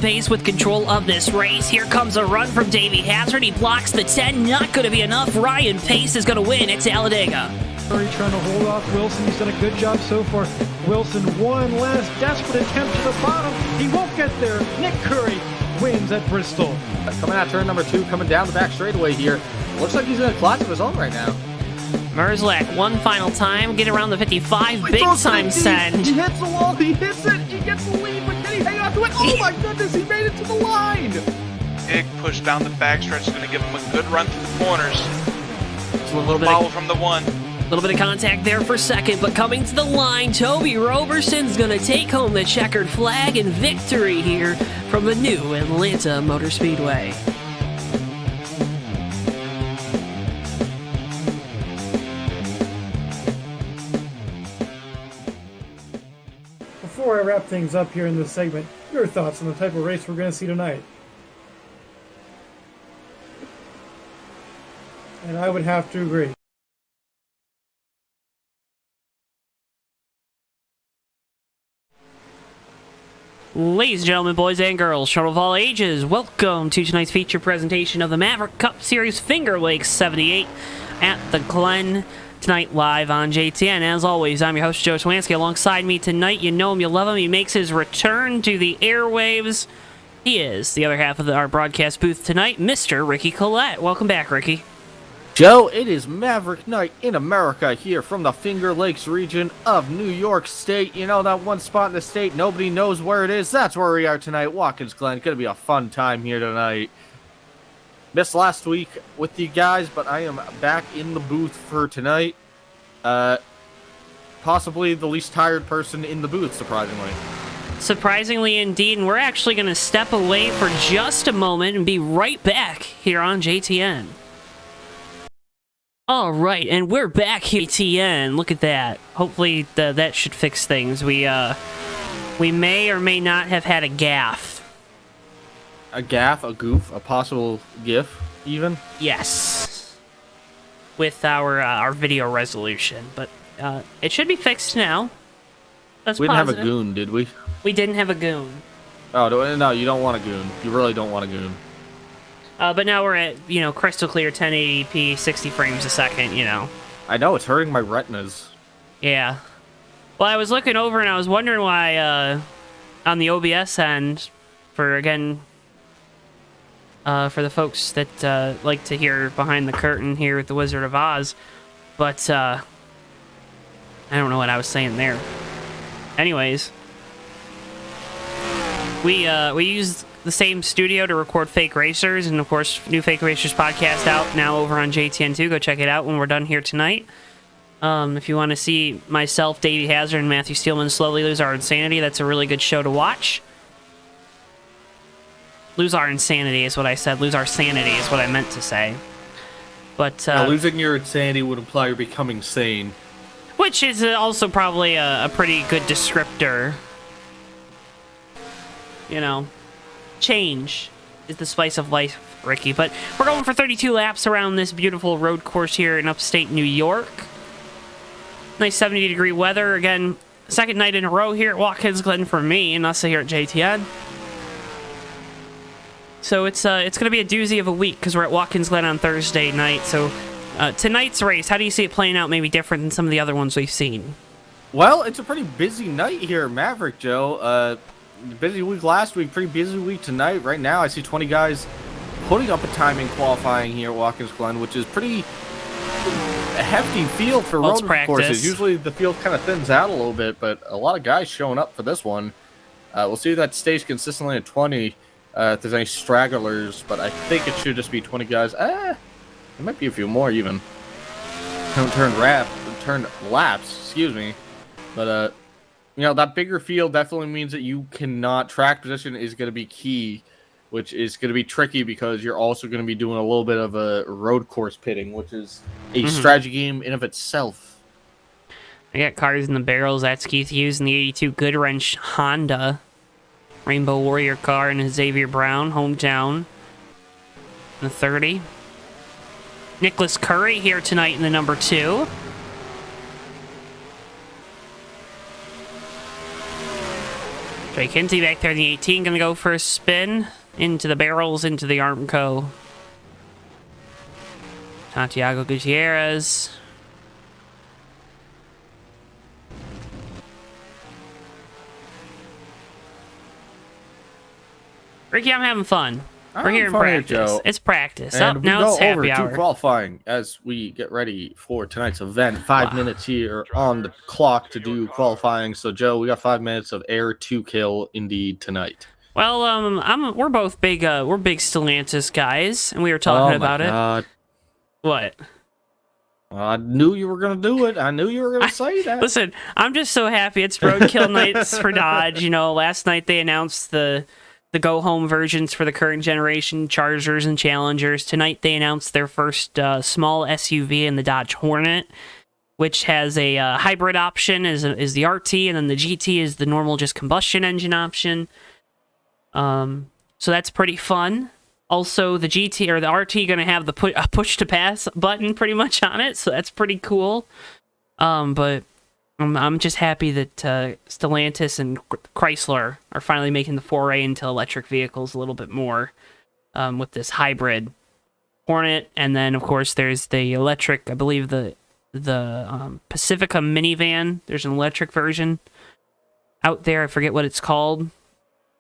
pace with control of this race. Here comes a run from Davey Hazard. He blocks the 10. Not going to be enough. Ryan Pace is going to win at Talladega. Curry trying to hold off Wilson. He's done a good job so far. Wilson, one last desperate attempt to the bottom. He won't get there. Nick Curry wins at Bristol. Coming out turn number 2, coming down the back straightaway here. Looks like he's in a class of his own right now. Merzlak, one final time, get around the 55, big time send. He hits the wall, he hits it, he gets the lead, but can he hang on to it? Oh my goodness, he made it to the line! Big push down the backstretch is going to give him a good run through the corners. Just a little bit Follow from the 1. A little bit of contact there for second, but coming to the line, Toby Roberson's going to take home the checkered flag and victory here from the new Atlanta Motor Speedway. Before I wrap things up here in this segment, your thoughts on the type of race we're going to see tonight? And I would have to agree. Ladies and gentlemen, boys and girls, children of all ages, welcome to tonight's feature presentation of the Maverick Cup Series Finger Lakes 78 at the Glen. Tonight live on JTN. As always, I'm your host, Joe Swansky. Alongside me tonight, you know him, you love him. He makes his return to the airwaves. He is the other half of our broadcast booth tonight, Mr. Ricky Collette. Welcome back, Ricky. Joe, it is Maverick Night in America here from the Finger Lakes region of New York State. You know, that one spot in the state, nobody knows where it is. That's where we are tonight, Watkins Glen. Going to be a fun time here tonight. Missed last week with you guys, but I am back in the booth for tonight. Possibly the least tired person in the booth, surprisingly. Surprisingly indeed, and we're actually going to step away for just a moment and be right back here on JTN. All right, and we're back here at JTN. Look at that. Hopefully that should fix things. We may or may not have had a gaffe. A gaffe, a goof, a possible gif, even? Yes. With our video resolution, but it should be fixed now. That's we didn't positive. have a goon, did we? We didn't have a goon. Oh, no, you don't want a goon. You really don't want a goon. But now we're at, crystal clear 1080p, 60 frames a second, I know, it's hurting my retinas. Yeah. Well, I was looking over and I was wondering why, on the OBS end, for the folks that like to hear behind the curtain here with the Wizard of Oz, but I don't know what I was saying there. Anyways, we used the same studio to record Fake Racers, and of course, new Fake Racers podcast out now over on JTN2. Go check it out when we're done here tonight. If you want to see myself, Davey Hazard, and Matthew Steelman slowly lose our insanity, that's a really good show to watch. Lose our insanity is what I said. Lose our sanity is what I meant to say. But losing your insanity would imply you're becoming sane. Which is also probably a pretty good descriptor. Change is the spice of life, Ricky. But we're going for 32 laps around this beautiful road course here in upstate New York. Nice 70-degree weather. Again, second night in a row here at Watkins Glen for me, and us here at JTN. So it's going to be a doozy of a week because we're at Watkins Glen on Thursday night. So tonight's race, how do you see it playing out maybe different than some of the other ones we've seen? Well, it's a pretty busy night here at Maverick, Joe. Busy week last week, pretty busy week tonight. Right now, I see 20 guys putting up a time in qualifying here at Watkins Glen, which is pretty a hefty field for road courses. Usually the field kind of thins out a little bit, but a lot of guys showing up for this one. We'll see if that stays consistently at 20. If there's any stragglers, but I think it should just be 20 guys. There might be a few more even. Turn laps, excuse me. But that bigger field definitely means that you cannot. Track position is going to be key, which is going to be tricky because you're also going to be doing a little bit of a road course pitting, which is a strategy game in of itself. I got cars in the barrels. That's Keith Hughes in the 82 Goodwrench Honda Rainbow Warrior car and Xavier Brown, hometown, in the 30. Nicholas Curry here tonight in the number 2. Trey Kinsey back there in the 18, gonna go for a spin into the barrels, into the Armco. Santiago Gutierrez. Ricky, I'm having fun. We're here in practice. Joe. It's practice. And now it's over happy hour. to qualifying as we get ready for tonight's event. 5 minutes here on the clock to do qualifying. So, Joe, we got 5 minutes of air to kill indeed tonight. Well, we're both big Stellantis guys, and we were talking about it. What? Well, I knew you were going to do it. I knew you were going to say that. Listen, I'm just so happy it's roadkill nights for Dodge. You know, last night they announced the go-home versions for the current generation Chargers and Challengers. Tonight they announced their first small SUV in the Dodge Hornet, which has a hybrid option is the RT, and then the GT is the normal just combustion engine option. So that's pretty fun. Also, the GT or the RT going to have the push-to-pass button pretty much on it, so that's pretty cool. But I'm just happy that Stellantis and Chrysler are finally making the foray into electric vehicles a little bit more with this hybrid Hornet. And then, of course, there's the electric, I believe the Pacifica minivan. There's an electric version out there. I forget what it's called.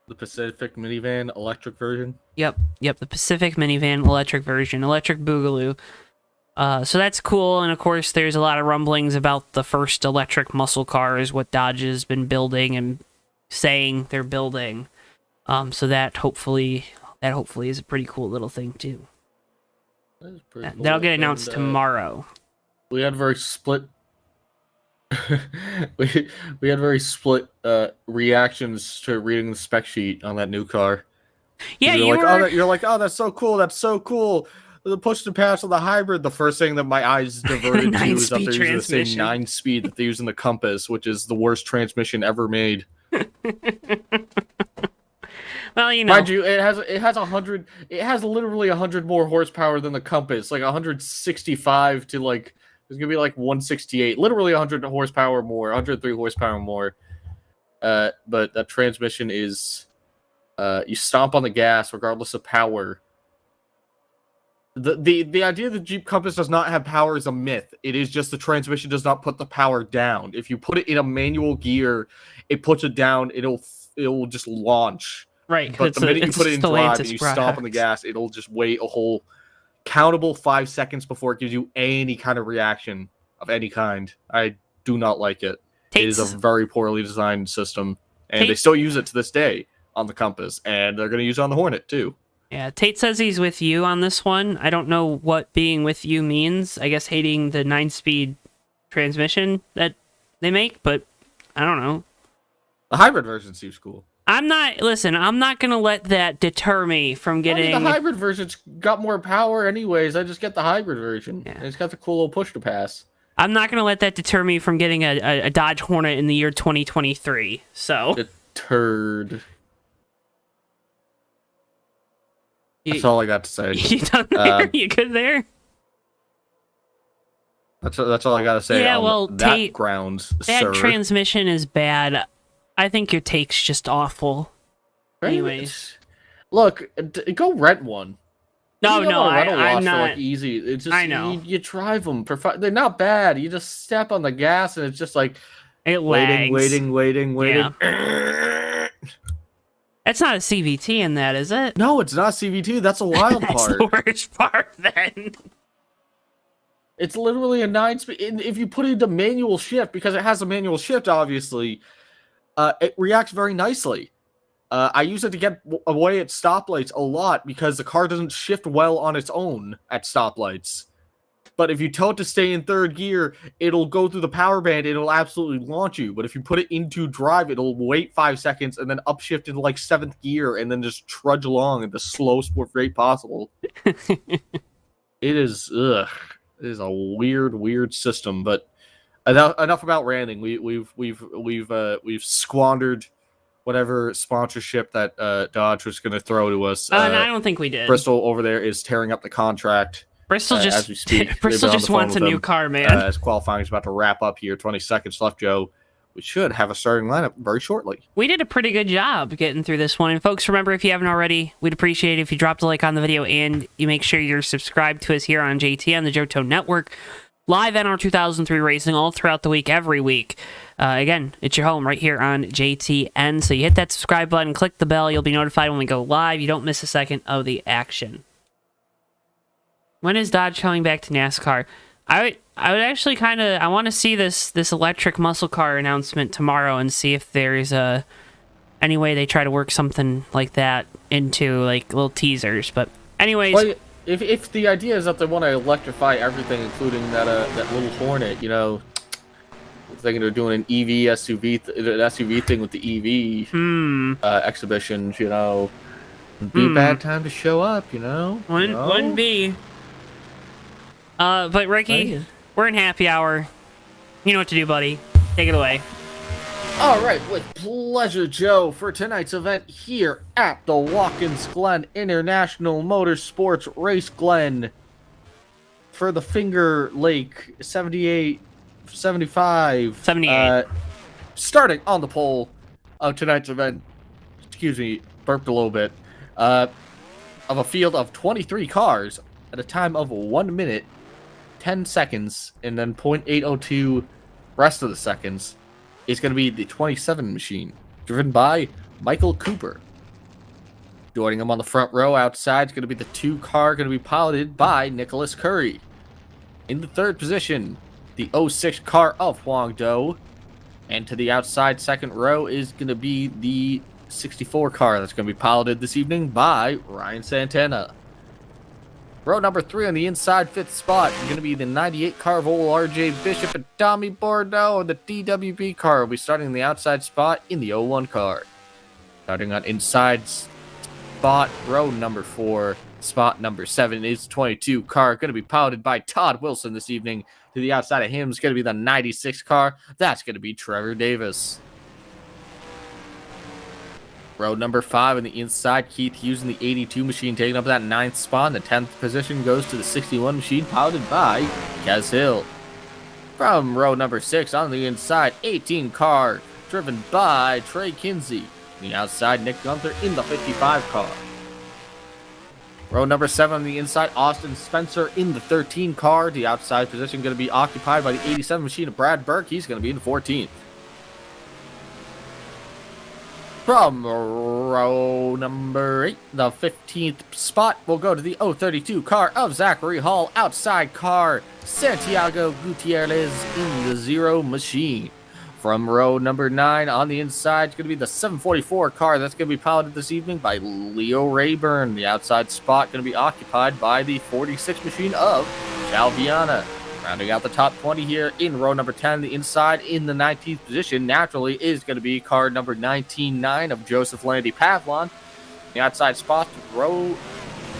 The Pacific minivan electric version? Yep, the Pacific minivan electric version, electric Boogaloo. So that's cool, and of course there's a lot of rumblings about the first electric muscle car is what Dodge has been building and saying they're building. So that hopefully is a pretty cool little thing too. That is pretty cool. That'll get announced tomorrow. We had very split we had very split reactions to reading the spec sheet on that new car. Yeah, you're like, oh, that's so cool, that's so cool. The push to pass on the hybrid, the first thing that my eyes diverted to is that they're using the same 9-speed that they use in the Compass, which is the worst transmission ever made. Well, you know, mind you, it has literally 100 more horsepower than the Compass, like 165 to like there's gonna be like 168, literally 100 horsepower more, 103 horsepower more. But that transmission is you stomp on the gas regardless of power. The idea that Jeep Compass does not have power is a myth. It is just the transmission does not put the power down. If you put it in a manual gear, it puts it down. It'll just launch. Right. But the minute you put it in drive and you stomp on the gas, it'll just wait a whole countable 5 seconds before it gives you any kind of reaction of any kind. I do not like it. It is a very poorly designed system, and they still use it to this day on the Compass, and they're going to use it on the Hornet too. Yeah, Tate says he's with you on this one. I don't know what being with you means. I guess hating the 9-speed transmission that they make, but I don't know. The hybrid version seems cool. I'm not going to let that deter me from getting... the hybrid version's got more power anyways. I just get the hybrid version. Yeah. And it's got the cool little push-to-pass. I'm not going to let that deter me from getting a Dodge Hornet in the year 2023, so... Deterred. That's all I got to say. You done there? You good there? That's all I got to say. Yeah, on well, that grounds, that transmission is bad. I think your take's just awful. Anyways, look, go rent one. No, I'm not. For, like, easy. It's just I know you drive them. They're not bad. You just step on the gas and it's just like waiting. Yeah. That's not a CVT in that, is it? No, it's not CVT. That's a wild That's part. The worst part, then. It's literally a 9-speed. If you put it into manual shift, because it has a manual shift, obviously, it reacts very nicely. I use it to get away at stoplights a lot because the car doesn't shift well on its own at stoplights. But if you tell it to stay in third gear, it'll go through the power band. It'll absolutely launch you. But if you put it into drive, it'll wait 5 seconds and then upshift into like 7th gear and then just trudge along at the slowest rate possible. It is a weird system. But enough about ranting. We've squandered whatever sponsorship that Dodge was going to throw to us. And I don't think we did. Bristol over there is tearing up the contract. Bristol as we speak. Bristol just wants a new car, man. As qualifying is about to wrap up here, 20 seconds left, Joe. we should have a starting lineup very shortly. We did a pretty good job getting through this one. And folks, remember, if you haven't already, we'd appreciate it if you dropped a like on the video and you make sure you're subscribed to us here on JTN, the JoeTow Network. Live NR 2003 racing all throughout the week, every week. Again, it's your home right here on JTN. So you hit that subscribe button, click the bell. You'll be notified when we go live. You don't miss a second of the action. When is Dodge coming back to NASCAR? I would actually I want to see this electric muscle car announcement tomorrow and see if there's any way they try to work something like that into like little teasers. But anyways, well, if the idea is that they want to electrify everything, including that little Hornet, you know, thinking they're doing an EV SUV, the SUV thing with the EV exhibitions, you know, it'd be a bad time to show up, you know. Wouldn't be. But Ricky, we're in happy hour. You know what to do, buddy. Take it away. All right, with pleasure, Joe, for tonight's event here at the Watkins Glen International Motorsports Race Glen for the Finger Lake 78, 75. 78. Starting on the pole of tonight's event, excuse me, burped a little bit, of a field of 23 cars at a time of 1 minute, 10 seconds, and then .802 rest of the seconds, is going to be the 27 machine, driven by Michael Cooper. Joining him on the front row outside is going to be the 2 car, going to be piloted by Nicholas Curry. In the third position, the 06 car of Huang Do. And to the outside second row is going to be the 64 car that's going to be piloted this evening by Ryan Santana. Row number 3 on the inside 5th spot is going to be the 98 car of old RJ Bishop and Tommy Bordeaux. And the DWB car will be starting in the outside spot in the 01 car. Starting on inside spot, row number 4, spot number 7 is 22 car. Going to be piloted by Todd Wilson this evening. To the outside of him is going to be the 96 car. That's going to be Trevor Davis. Row number 5 on the inside, Keith Hughes in the 82 machine taking up that 9th spot. And the 10th position goes to the 61 machine piloted by Kez Hill. From row number 6 on the inside, 18 car driven by Trey Kinsey. On the outside, Nick Gunther in the 55 car. Row number 7 on the inside, Austin Spencer in the 13 car. The outside position going to be occupied by the 87 machine of Brad Burke. He's going to be in the 14th. From row number 8, the 15th spot will go to the 032 car of Zachary Hall. Outside car, Santiago Gutierrez in the 0 machine. From row number 9 on the inside, it's going to be the 744 car that's going to be piloted this evening by Leo Rayburn. The outside spot going to be occupied by the 46 machine of Chalviana. Rounding out the top 20 here in row number 10, the inside in the 19th position naturally is going to be car number 19-9 of Joseph Landy Pavlon. The outside spot, row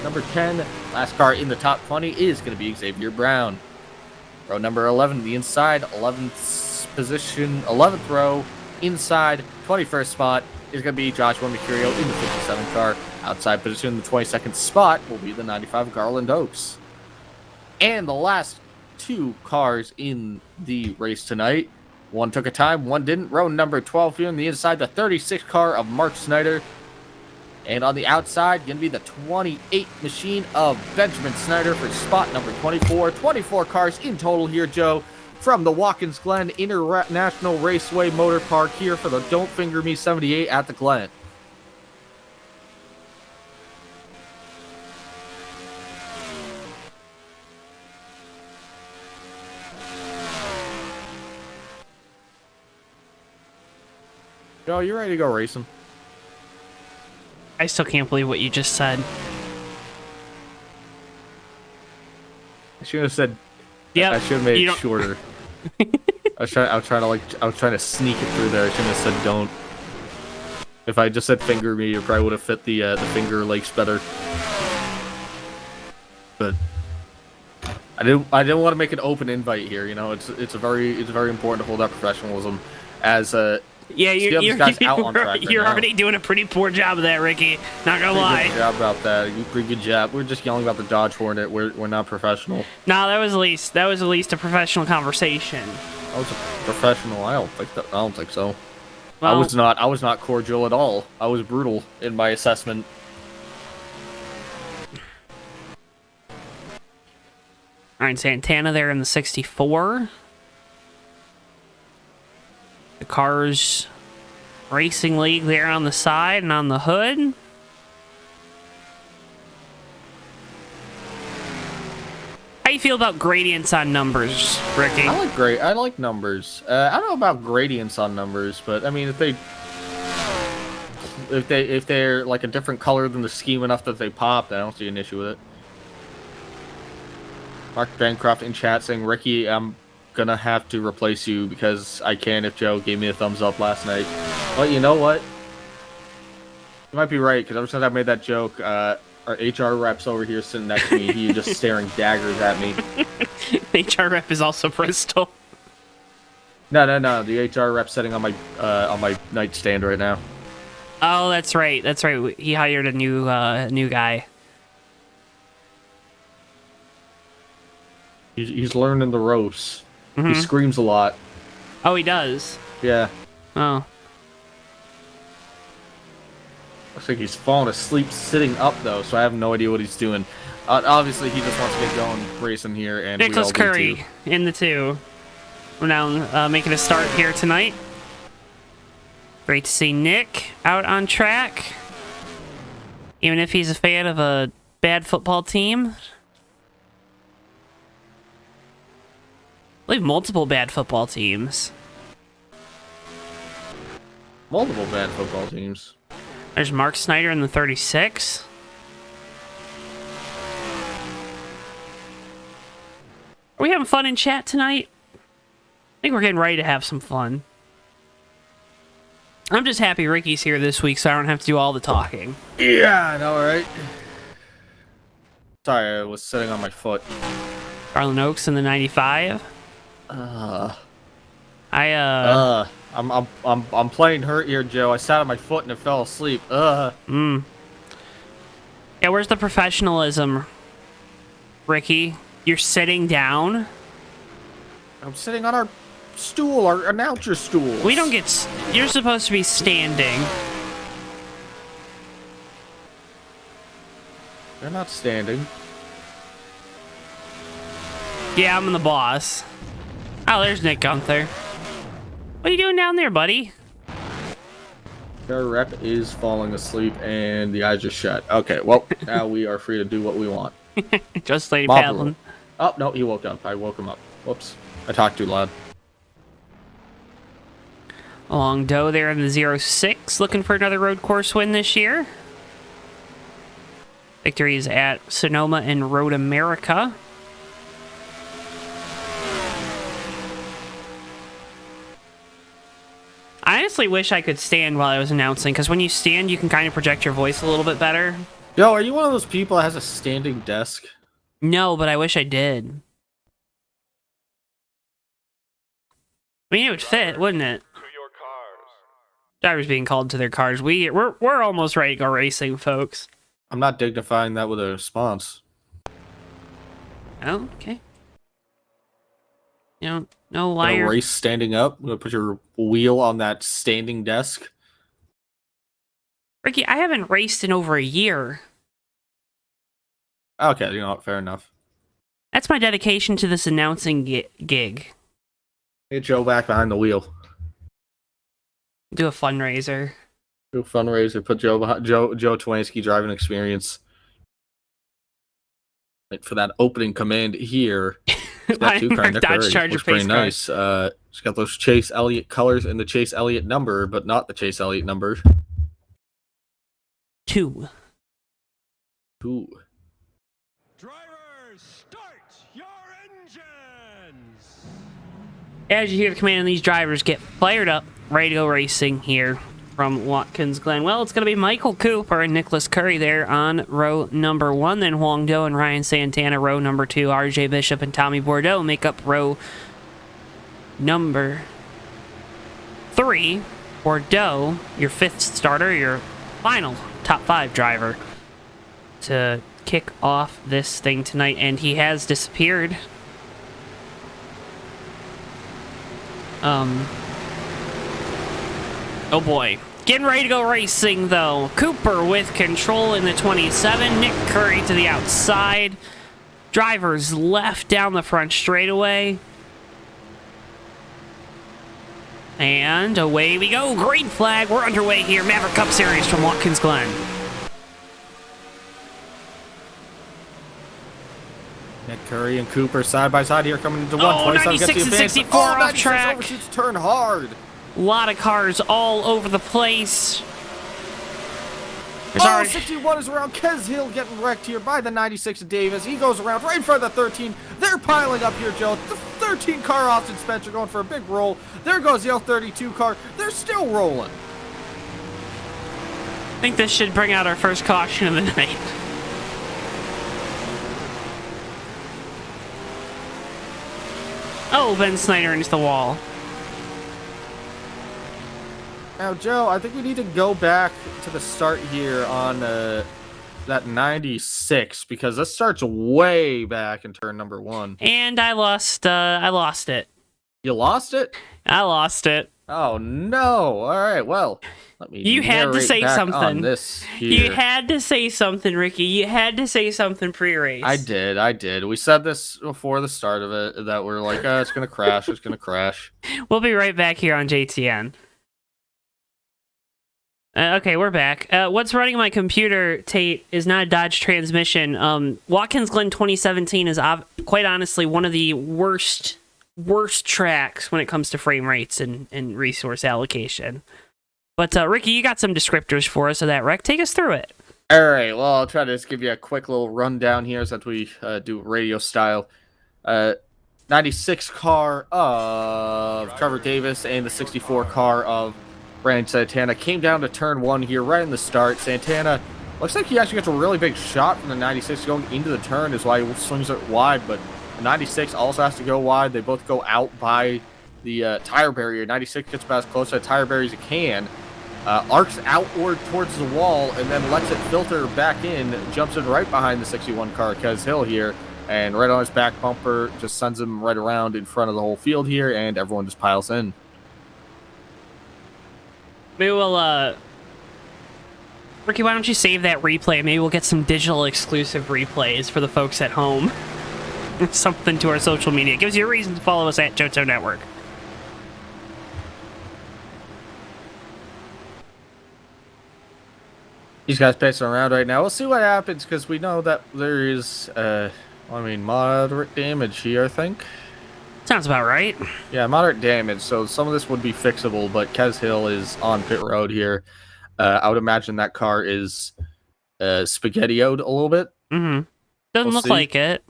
number 10, last car in the top 20 is going to be Xavier Brown. Row number 11, the inside, 11th position, 11th row, inside, 21st spot is going to be Joshua Mercurio in the 57 car. Outside position, the 22nd spot will be the 95 Garland Oaks. And the last 2 cars in the race tonight. One took a time, one didn't. Row number 12 here on the inside, the 36 car of Mark Snyder. And on the outside, going to be the 28 machine of Benjamin Snyder for spot number 24. 24 cars in total here, Joe, from the Watkins Glen International Raceway Motor Park here for the Don't Finger Me 78 at the Glen. Joe, you ready to go racing? I still can't believe what you just said. I should have said. Yeah. I should have made it shorter. I was trying to sneak it through there. I shouldn't have said don't. If I just said finger me, it probably would have fit the Finger Lakes better. But I didn't want to make an open invite here. You know, it's very important to hold up professionalism as Yeah, you're right already doing a pretty poor job of that, Ricky. Not gonna lie. Good job about that. Pretty good job. We're just yelling about the Dodge Hornet. We're not professional. No, that was at least a professional conversation. I was a professional. I don't think so. Well, I was not cordial at all. I was brutal in my assessment. Ryan Santana there in the 64. The Cars Racing League there on the side and on the hood. How you feel about gradients on numbers, Ricky? I like numbers. I don't know about gradients on numbers, but I mean, if they're like a different color than the scheme enough that they pop, I don't see an issue with it. Mark Bancroft in chat saying, Ricky, I'm gonna have to replace you because I can if Joe gave me a thumbs up last night. Well, you know what? You might be right, because ever since I made that joke, our HR rep's over here sitting next to me. He's just staring daggers at me. HR rep is also Bristol. No. The HR rep's sitting on my nightstand right now. Oh, that's right. That's right. He hired a new guy. He's learning the ropes. Mm-hmm. He screams a lot. Oh, he does? Yeah. Oh. Looks like he's falling asleep sitting up, though, so I have no idea what he's doing. Obviously, he just wants to get going racing here, and Nicholas we all Curry do too. in the 2. We're now making a start here tonight. Great to see Nick out on track. Even if he's a fan of a bad football team. I believe multiple bad football teams. Multiple bad football teams. There's Mark Snyder in the 36. Are we having fun in chat tonight? I think we're getting ready to have some fun. I'm just happy Ricky's here this week so I don't have to do all the talking. Yeah, I know, right? Sorry, I was sitting on my foot. Garland Oaks in the 95. I'm playing hurt here, Joe. I sat on my foot and it fell asleep. Yeah, where's the professionalism, Ricky? You're sitting down? I'm sitting on our stool, our announcer stool. We don't get... You're supposed to be standing. They're not standing. Yeah, I'm the boss. Oh, there's Nick Gunther. What are you doing down there, buddy? Our rep is falling asleep and the eyes are shut. Okay, well, now we are free to do what we want. Just Lady Bob Paddling. Oh, no, he woke up. I woke him up. Whoops. I talked too loud. Long Doe there in the 06, looking for another road course win this year. Victories at Sonoma and Road America. I honestly wish I could stand while I was announcing, because when you stand, you can kind of project your voice a little bit better. Yo, are you one of those people that has a standing desk? No, but I wish I did. I mean, it would fit, wouldn't it? Drivers being called to their cars. We're almost ready to go racing, folks. I'm not dignifying that with a response. Oh, okay. You don't know Gonna why you're... race standing up? I'm gonna put your wheel on that standing desk? Ricky, I haven't raced in over a year. Okay, you know what? Fair enough. That's my dedication to this announcing gig. Get Joe back behind the wheel. Do a fundraiser. Do a fundraiser. Put Joe behind Joe Twansky driving experience. Like for that opening command here. He's got two car Dodge Charger looks pretty pace nice. She's got those Chase Elliott colors and the Chase Elliott number, but not the Chase Elliott number. 2. Drivers, start your engines! As you hear the command, these drivers get fired up, ready to go racing here from Watkins Glen. Well, it's going to be Michael Cooper and Nicholas Curry there on row number 1. Then Huang Do and Ryan Santana, row number 2. RJ Bishop and Tommy Bordeaux make up row number 3. Bordeaux, your 5th starter, your final top 5 driver to kick off this thing tonight. And he has disappeared. Oh boy. Getting ready to go racing, though. Cooper with control in the 27. Nick Curry to the outside. Drivers left down the front straightaway. And away we go. Green flag. We're underway here. Maverick Cup Series from Watkins Glen. Nick Curry and Cooper side by side here coming into one. Oh, 27 gets 96 the and advance. 64 off 96 track. overshoots turn hard. A lot of cars all over the place. There's Oh, already- 61 is around. Kez Hill getting wrecked here by the 96 of Davis. He goes around right in front of the 13. They're piling up here, Joe. The 13 car, Austin Spencer, going for a big roll. There goes the 32 car. They're still rolling. I think this should bring out our first caution of the night. Oh, Ben Snyder into the wall. Now, Joe, I think we need to go back to the start here on that 96 because this starts way back in turn number 1. And I lost it. You lost it? I lost it. Oh no! All right, well, let me. You had to narrate say back something. on this here. You had to say something, Ricky. You had to say something pre-race. I did. We said this before the start of it that we're like, it's gonna crash. It's gonna crash. We'll be right back here on JTN. Okay, we're back. What's running my computer, Tate, is not a Dodge transmission. Watkins Glen 2017 is quite honestly one of the worst tracks when it comes to frame rates and resource allocation. But Ricky, you got some descriptors for us of that wreck. Take us through it. All right. Well, I'll try to just give you a quick little rundown here since we do radio style. 96 car of Trevor Davis and the 64 car of Brandon Santana came down to turn 1 here right in the start. Santana looks like he actually gets a really big shot from the 96 going into the turn is why he swings it wide, but the 96 also has to go wide. They both go out by the tire barrier. 96 gets about as close to the tire barrier as he can, arcs outward towards the wall, and then lets it filter back in, jumps in right behind the 61 car, Kez Hill here, and right on his back bumper, just sends him right around in front of the whole field here, and everyone just piles in. Maybe we'll, Ricky, why don't you save that replay? Maybe we'll get some digital exclusive replays for the folks at home. Something to our social media. It gives you a reason to follow us at JoeTowNetwork. These guys pacing around right now. We'll see what happens because we know that there is, moderate damage here, I think. Sounds about right. Yeah, moderate damage. So some of this would be fixable, but Kez Hill is on pit road here. I would imagine that car is spaghetti-o'd a little bit. Mm-hmm. Doesn't We'll look see. like it.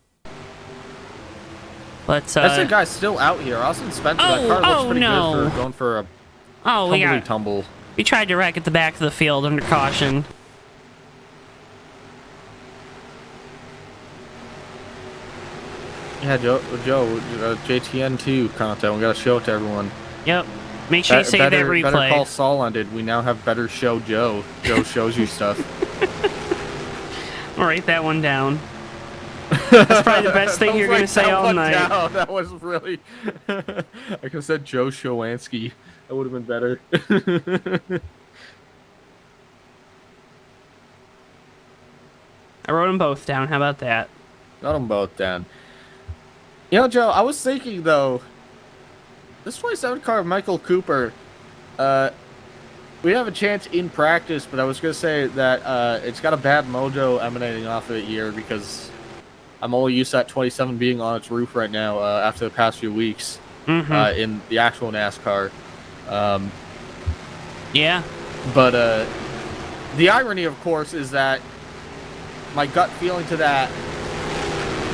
But That's the guy still out here. Austin Spencer, that car looks pretty good for going for a tumble. We tried to wreck at the back of the field under caution. Yeah, Joe, JTN 2 content. We gotta show it to everyone. Yep. Make sure you save that replay. Better call Saul on it. We now have better show Joe. Joe shows you stuff. I'll write that one down. That's probably the best thing you're going to say all night. Down. That was really... I could have said Joe Showansky. That would have been better. I wrote them both down. How about that? Got them both down. You know, Joe, I was thinking, though, this 27 car of Michael Cooper, we have a chance in practice, but I was going to say that it's got a bad mojo emanating off of it here because I'm only used to that 27 being on its roof right now after the past few weeks in the actual NASCAR. Yeah. But the irony, of course, is that my gut feeling to that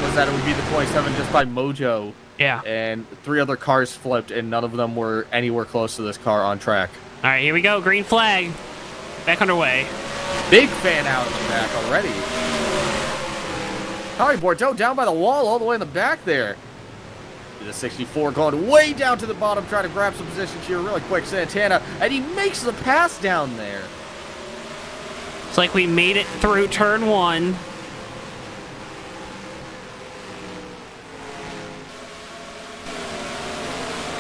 was that it would be the 27 just by mojo. Yeah. And 3 other cars flipped, and none of them were anywhere close to this car on track. All right, here we go. Green flag. Back underway. Big fan out in the back already. Harry Bordeaux down by the wall all the way in the back there. The 64 going way down to the bottom, trying to grab some positions here really quick. Santana, and he makes the pass down there. It's like we made it through turn 1.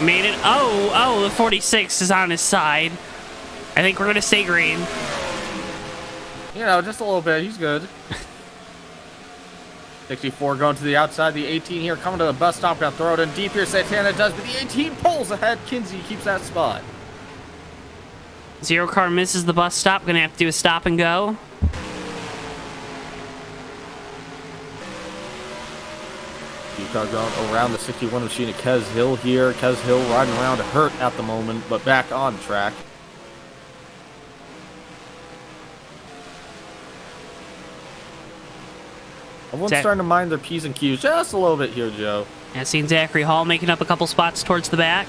Made it. Oh, the 46 is on his side. I think we're going to stay green. You know, just a little bit. He's good. 64 going to the outside. The 18 here coming to the bus stop. Got to throw it in deep here. Santana does, but the 18 pulls ahead. Kinsey keeps that spot. Zero car misses the bus stop. Going to have to do a stop and go. Car going around the 61 machine of Kez Hill here. Kez Hill riding around hurt at the moment, but back on track. Everyone's starting to mind their P's and Q's just a little bit here, Joe. Yeah, seen Zachary Hall making up a couple spots towards the back.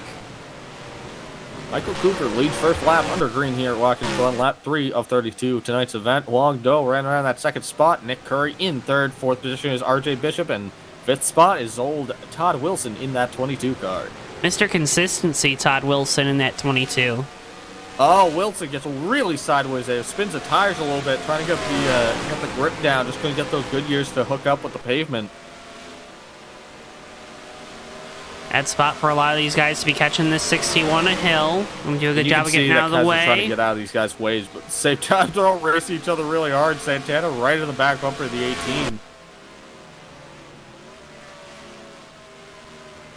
Michael Cooper leads first lap under green here at Watkins Glen, lap 3 of 32. Tonight's event, Long Do ran around that second spot. Nick Curry in third. Fourth position is RJ Bishop, and fifth spot is old Todd Wilson in that 22 car. Mr. Consistency, Todd Wilson in that 22. Oh, Wilson gets really sideways there. Spins the tires a little bit, trying to get the grip down. Just couldn't get those Goodyears to hook up with the pavement. Bad spot for a lot of these guys to be catching this 61 a hill. And do a good job of getting out of the way. Trying to get out of these guys' ways, but at the same time, they're all racing each other really hard. Santana right in the back bumper of the 18.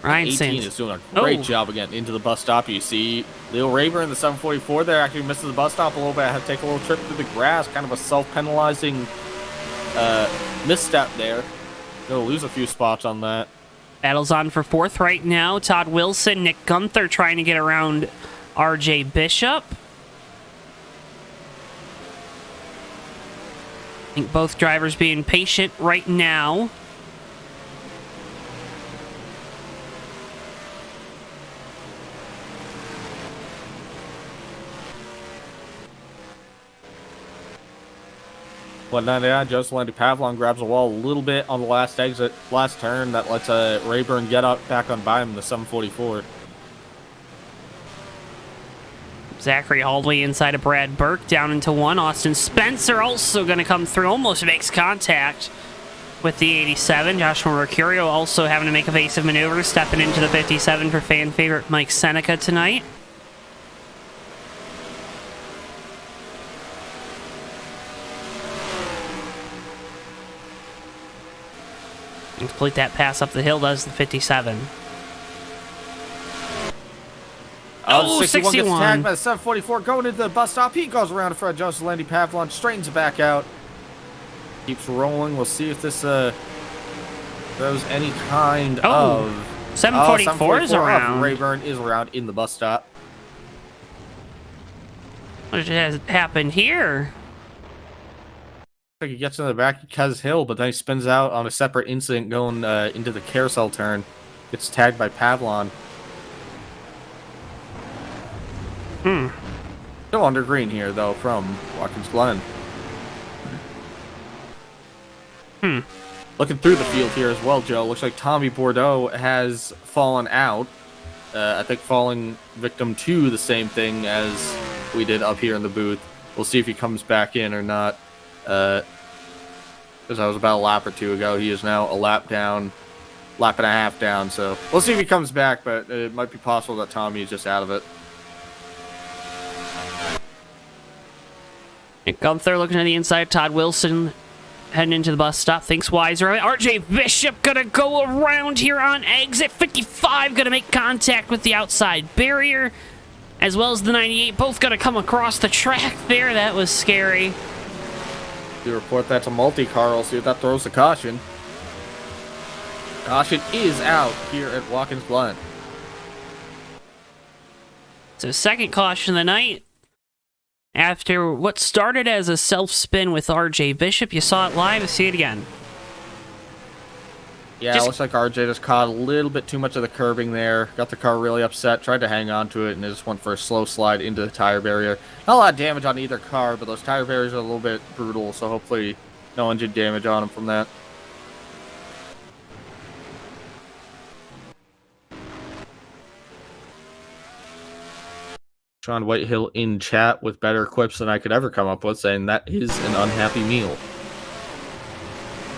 Ryan 18 is doing a great job of getting into the bus stop. You see Leo Rayburn in the 744 there actually misses the bus stop a little bit. Had to take a little trip through the grass. Kind of a self-penalizing misstep there. Gonna lose a few spots on that. Battle's on for fourth right now. Todd Wilson, Nick Gunther trying to get around RJ Bishop. I think both drivers being patient right now. What 99, Joseph Landy Pavlon grabs the wall a little bit on the last exit, last turn. That lets Rayburn get up back on by him, the 744. Zachary Haldway inside of Brad Burke down into one. Austin Spencer also going to come through. Almost makes contact with the 87. Joshua Mercurio also having to make evasive maneuvers, stepping into the 57 for fan favorite Mike Seneca tonight. Complete that pass up the hill, does the 57. Oh, the 61 gets 61. tagged by the 744 going into the bus stop. He goes around in front of Joseph Landy Pavlon, straightens it back out. Keeps rolling. We'll see if this throws any kind of... 744 is around. Rayburn is around in the bus stop. What has happened here? He gets in the back of Kez Hill, but then he spins out on a separate incident going into the carousel turn. Gets tagged by Pavlon. Still under green here, though, from Watkins Glen. Looking through the field here as well, Joe. Looks like Tommy Bordeaux has fallen out. I think falling victim to the same thing as we did up here in the booth. We'll see if he comes back in or not. Because I was about a lap or two ago. He is now a lap down, lap and a half down. So we'll see if he comes back, but it might be possible that Tommy is just out of it. Nick Gunther looking at the inside. Todd Wilson heading into the bus stop. Thinks wiser. RJ Bishop gonna go around here on exit 55. Gonna make contact with the outside barrier, as well as the 98. Both gonna come across the track there. That was scary. You report that to multi-car. We'll see if that throws the caution. Caution is out here at Watkins Glen. So second caution of the night. After what started as a self-spin with RJ Bishop, you saw it live. See it again. Yeah, it looks like RJ just caught a little bit too much of the curbing there. Got the car really upset, tried to hang on to it, and it just went for a slow slide into the tire barrier. Not a lot of damage on either car, but those tire barriers are a little bit brutal, so hopefully no engine damage on them from that. Sean Whitehill in chat with better quips than I could ever come up with, saying that is an unhappy meal.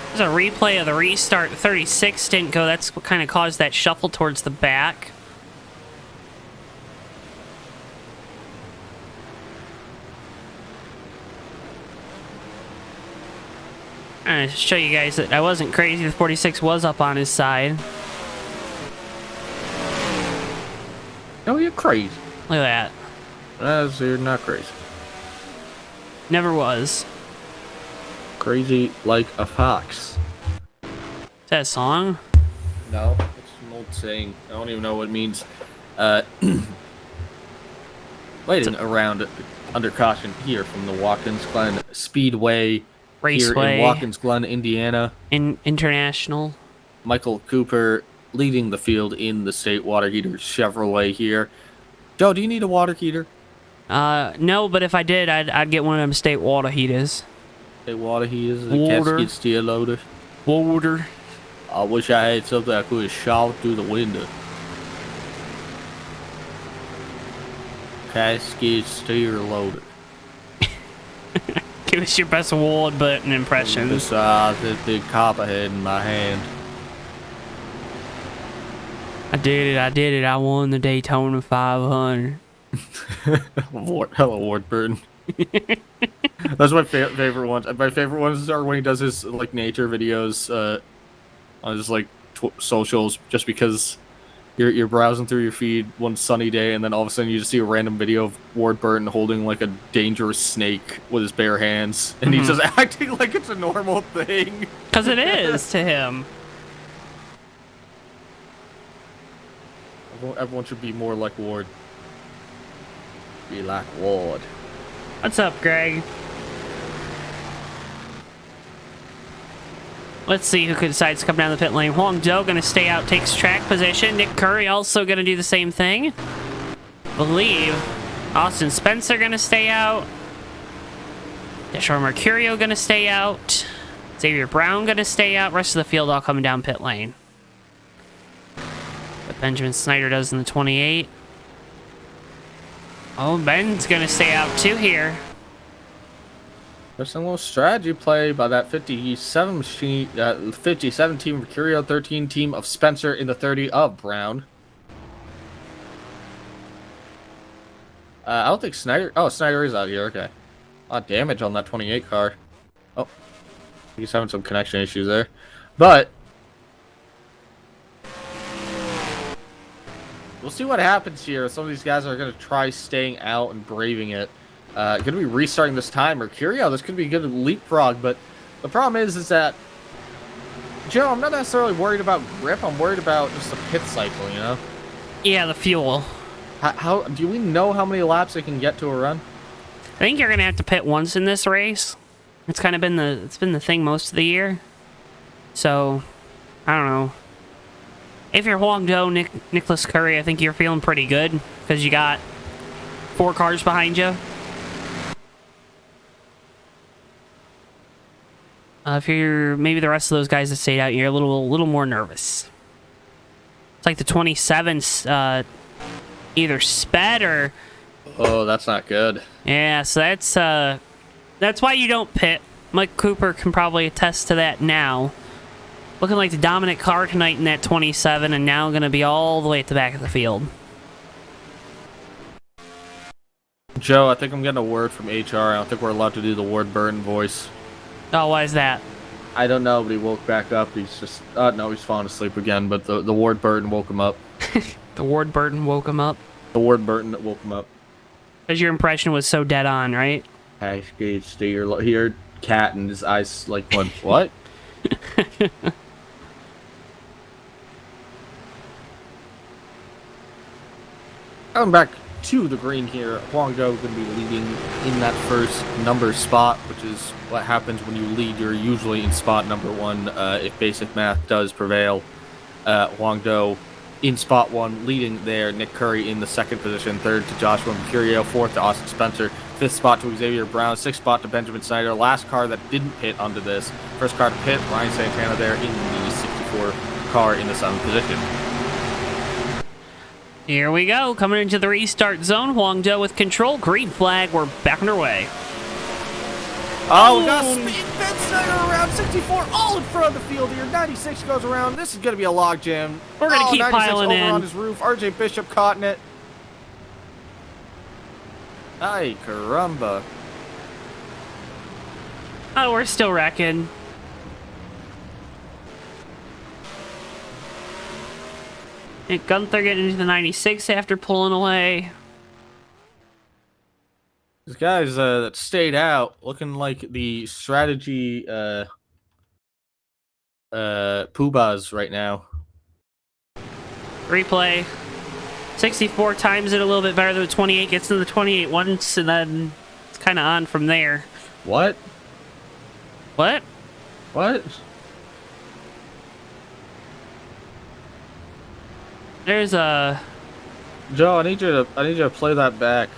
There's a replay of the restart. 36 didn't go. That's what kind of caused that shuffle towards the back. trying to show you guys that I wasn't crazy. The 46 was up on his side. Oh, you're crazy. Look at that. You're not crazy. Never was. Crazy like a fox. Is that a song? No, it's an old saying. I don't even know what it means. Waiting around under caution here from the Watkins Glen Speedway. Raceway. Here in Watkins Glen, Indiana. International. Michael Cooper leading the field in the state water heater Chevrolet here. Joe, do you need a water heater? No, but if I did, I'd get one of them state water heaters. State water heaters? The Water. casket steel loader? Water. I wish I had something I could shout through the window. Casket steel loader. Give us your best award button impression. Besides this big copperhead in my hand. I did it. I won the Daytona 500. Hello, Ward Burton. That's my favorite ones. My favorite ones are when he does his like nature videos on his like socials, just because you're browsing through your feed one sunny day and then all of a sudden you just see a random video of Ward Burton holding like a dangerous snake with his bare hands, and he's just acting like it's a normal thing. Because it is to him. Everyone should be more like Ward. Be like Ward. What's up, Greg? Let's see who decides to come down the pit lane. Huang Do gonna stay out, takes track position. Nick Curry also gonna do the same thing. Believe Austin Spencer gonna stay out. Joshua Mercurio gonna stay out. Xavier Brown gonna stay out. Rest of the field all coming down pit lane. But Benjamin Snyder does in the 28. Oh, Ben's gonna stay out too here. There's a little strategy play by that 57 team Mercurio, 13 team of Spencer in the 30 of Brown. I don't think Snyder... Oh, Snyder is out here, okay. A lot of damage on that 28 car. Oh, he's having some connection issues there. But we'll see what happens here. Some of these guys are going to try staying out and braving it. Going to be restarting this time. Mercurio, this could be a good leapfrog, but the problem is that, Joe, I'm not necessarily worried about grip. I'm worried about just the pit cycle, you know? Yeah, the fuel. How do we know how many laps it can get to a run? I think you're gonna have to pit once in this race. It's kind of been the thing most of the year. So, I don't know. If you're Huang Do, Nicholas Curry, I think you're feeling pretty good because you got 4 cars behind you. If you're maybe the rest of those guys that stayed out, you're a little more nervous. It's like the 27's either sped or. Oh, that's not good. Yeah, so that's why you don't pit. Mike Cooper can probably attest to that now. Looking like the dominant car tonight in that 27, and now going to be all the way at the back of the field. Joe, I think I'm getting a word from HR. I don't think we're allowed to do the Ward Burton voice. Oh, why is that? I don't know, but he woke back up. He's just... no, he's falling asleep again, but the Ward Burton woke him up. The Ward Burton woke him up? The Ward Burton that woke him up. Because your impression was so dead on, right? Cascade steer. He heard cat and his eyes like went, what? Coming back to the green here, Huang Do going to be leading in that first number spot, which is what happens when you lead. You're usually in spot number 1 if basic math does prevail. Huang Do in spot 1, leading there. Nick Curry in the 2nd position, 3rd to Joshua Mercurio, 4th to Austin Spencer, 5th spot to Xavier Brown, 6th spot to Benjamin Snyder. Last car that didn't pit onto this. First car to pit, Ryan Santana there in the 64 car in the 7th position. Here we go, coming into the restart zone. Huang Do with control. Green flag, we're back underway. Oh, we got speed. Ben Snyder around 64, all in front of the field here. 96 goes around. This is going to be a log jam. We're going to keep 96 piling over in. on his roof. RJ Bishop caught in it. Ay, caramba. Oh, we're still wrecking. And Gunther getting into the 96 after pulling away. These guys that stayed out looking like the strategy poobahs right now. Replay. 64 times it a little bit better than 28. Gets to the 28 once, and then it's kind of on from there. What? What? What? There's a... Joe, I need you to play that back.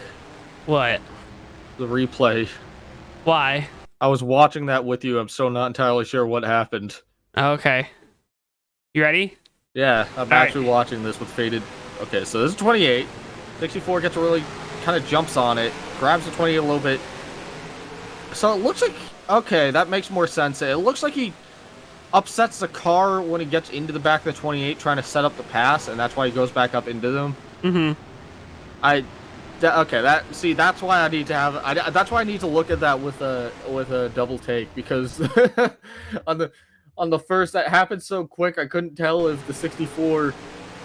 What? The replay. Why? I was watching that with you. I'm still not entirely sure what happened. Okay. You ready? Yeah, I'm actually watching this with faded. Okay, so this is 28. 64 gets a really kind of jumps on it, grabs the 28 a little bit. So it looks like, okay, that makes more sense. It looks like he upsets the car when he gets into the back of the 28 trying to set up the pass, and that's why he goes back up into them. That's why I need to have. That's why I need to look at that with a double take, because on the first that happened so quick I couldn't tell if the 64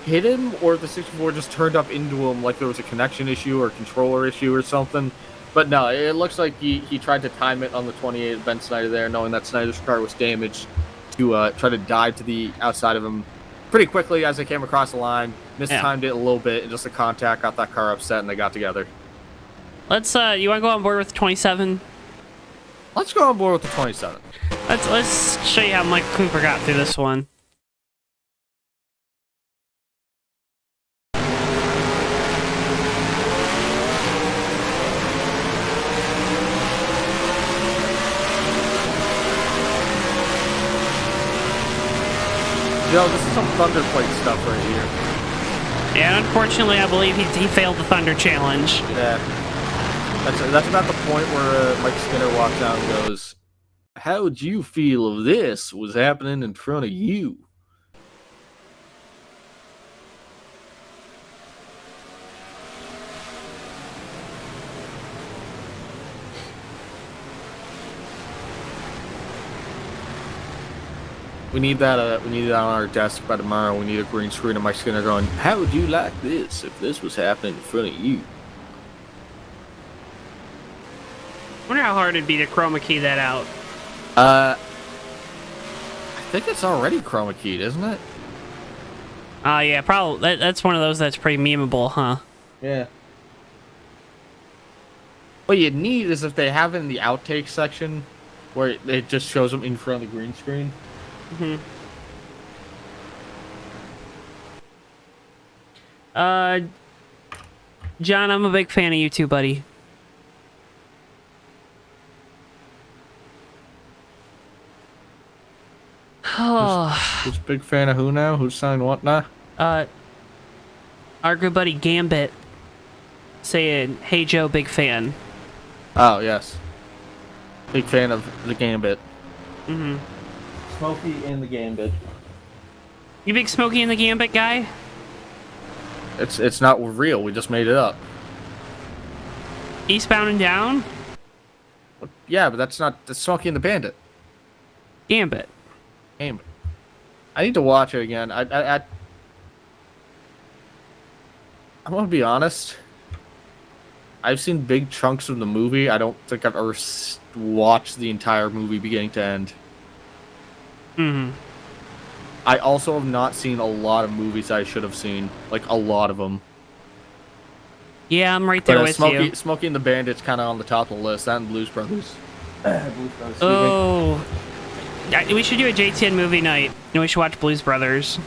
hit him or if the 64 just turned up into him like there was a connection issue or controller issue or something. But no, it looks like he tried to time it on the 28 Ben Snyder there, knowing that Snyder's car was damaged, to try to dive to the outside of him pretty quickly as they came across the line. Mistimed it a little bit, and just the contact got that car upset, and they got together. Let's you want to go on board with 27? Let's go on board with the 27. Let's show you how Mike Cooper got through this one. Joe, this is some Thunder Plate stuff right here. Yeah, unfortunately, I believe he failed the Thunder Challenge. Yeah. That's about the point where Mike Skinner walks out and goes, "How would you feel if this was happening in front of you?" We need that. We need that on our desk by tomorrow. We need a green screen of Mike Skinner going, "How would you like this if this was happening in front of you?" I wonder how hard it'd be to chroma key that out. I think it's already chroma keyed, isn't it? Yeah, probably. That's one of those that's pretty memeable, huh? Yeah. What you need is if they have it in the outtake section, where it just shows them in front of the green screen. John, I'm a big fan of you too, buddy. Who's a big fan of who now? Who's saying what now? Our good buddy Gambit saying, "Hey Joe, big fan." Oh, yes. Big fan of the Gambit. Smokey and the Gambit. You big Smokey and the Gambit guy? It's not real. We just made it up. Eastbound and Down? Yeah, but that's Smokey and the Bandit. Gambit. Gambit. I need to watch it again. I'm gonna be honest. I've seen big chunks of the movie. I don't think I've ever watched the entire movie beginning to end. I also have not seen a lot of movies I should have seen. Like, a lot of them. Yeah, I'm right there with you. Smokey and the Bandit's kind of on the top of the list. That and Blues Brothers. Oh. Yeah, we should do a JTN movie night, and we should watch Blues Brothers.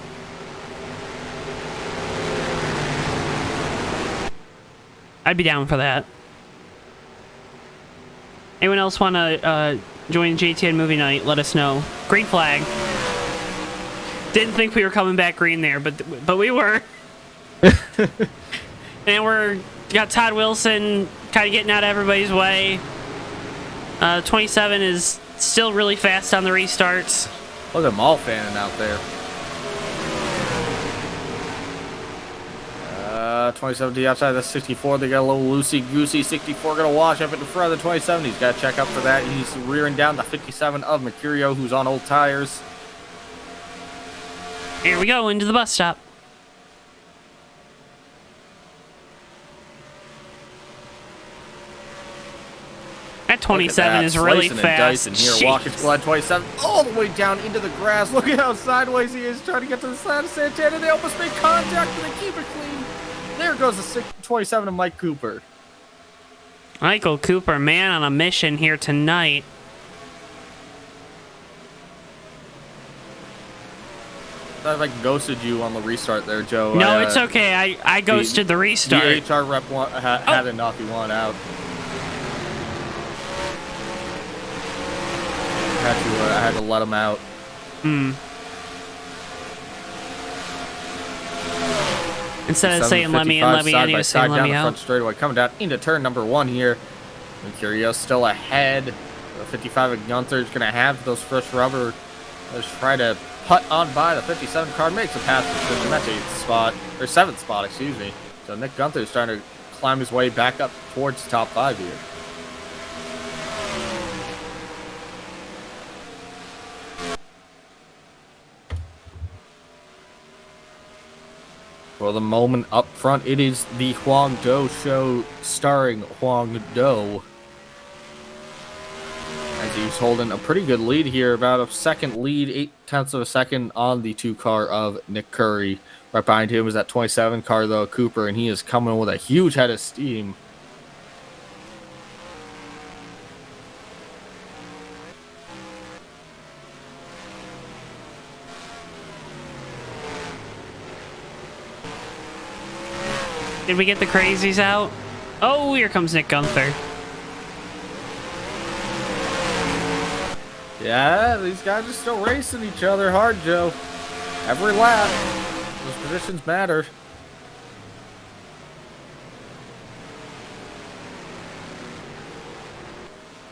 I'd be down for that. Anyone else want to join JTN movie night? Let us know. Green flag. Didn't think we were coming back green there, but we were. And got Todd Wilson kind of getting out of everybody's way. 27 is still really fast on the restarts. Look at them all fanning out there. 27 to the outside of the 64. They got a little loosey-goosey. 64 going to wash up in the front of the 27. He's got to check up for that. He's rearing down the 57 of Mercurio, who's on old tires. Here we go, into the bus stop. 27 is really Slicing fast. And dicing here, Jeez. Watkins Glen 27 all the way down into the grass. Look at how sideways he is trying to get to the side of Santana. They almost make contact, but they keep it clean. There goes the 27 of Mike Cooper. Michael Cooper, man, on a mission here tonight. I like ghosted you on the restart there, Joe. No, it's okay. I ghosted the restart. The HR rep had enough. He wanted out. I had to let him out. Instead of saying let me in, let me in, he was saying let me out. Front straightaway, coming down into turn number 1 here. Mercurio still ahead. The 55 of Gunther is going to have those first rubber. Let's try to putt on by the 57 car, makes a pass to the 8th spot, or 7th spot, excuse me. So Nick Gunther is trying to climb his way back up towards the top 5 here. For the moment up front, it is the Huang Do show starring Huang Do. As he's holding a pretty good lead here, about a second lead, 0.8 of a second on the 2 car of Nick Curry. Right behind him is that 27 car, though, Cooper, and he is coming with a huge head of steam. Did we get the crazies out? Oh, here comes Nick Gunther. Yeah, these guys are still racing each other hard, Joe. Every lap. Those positions matter.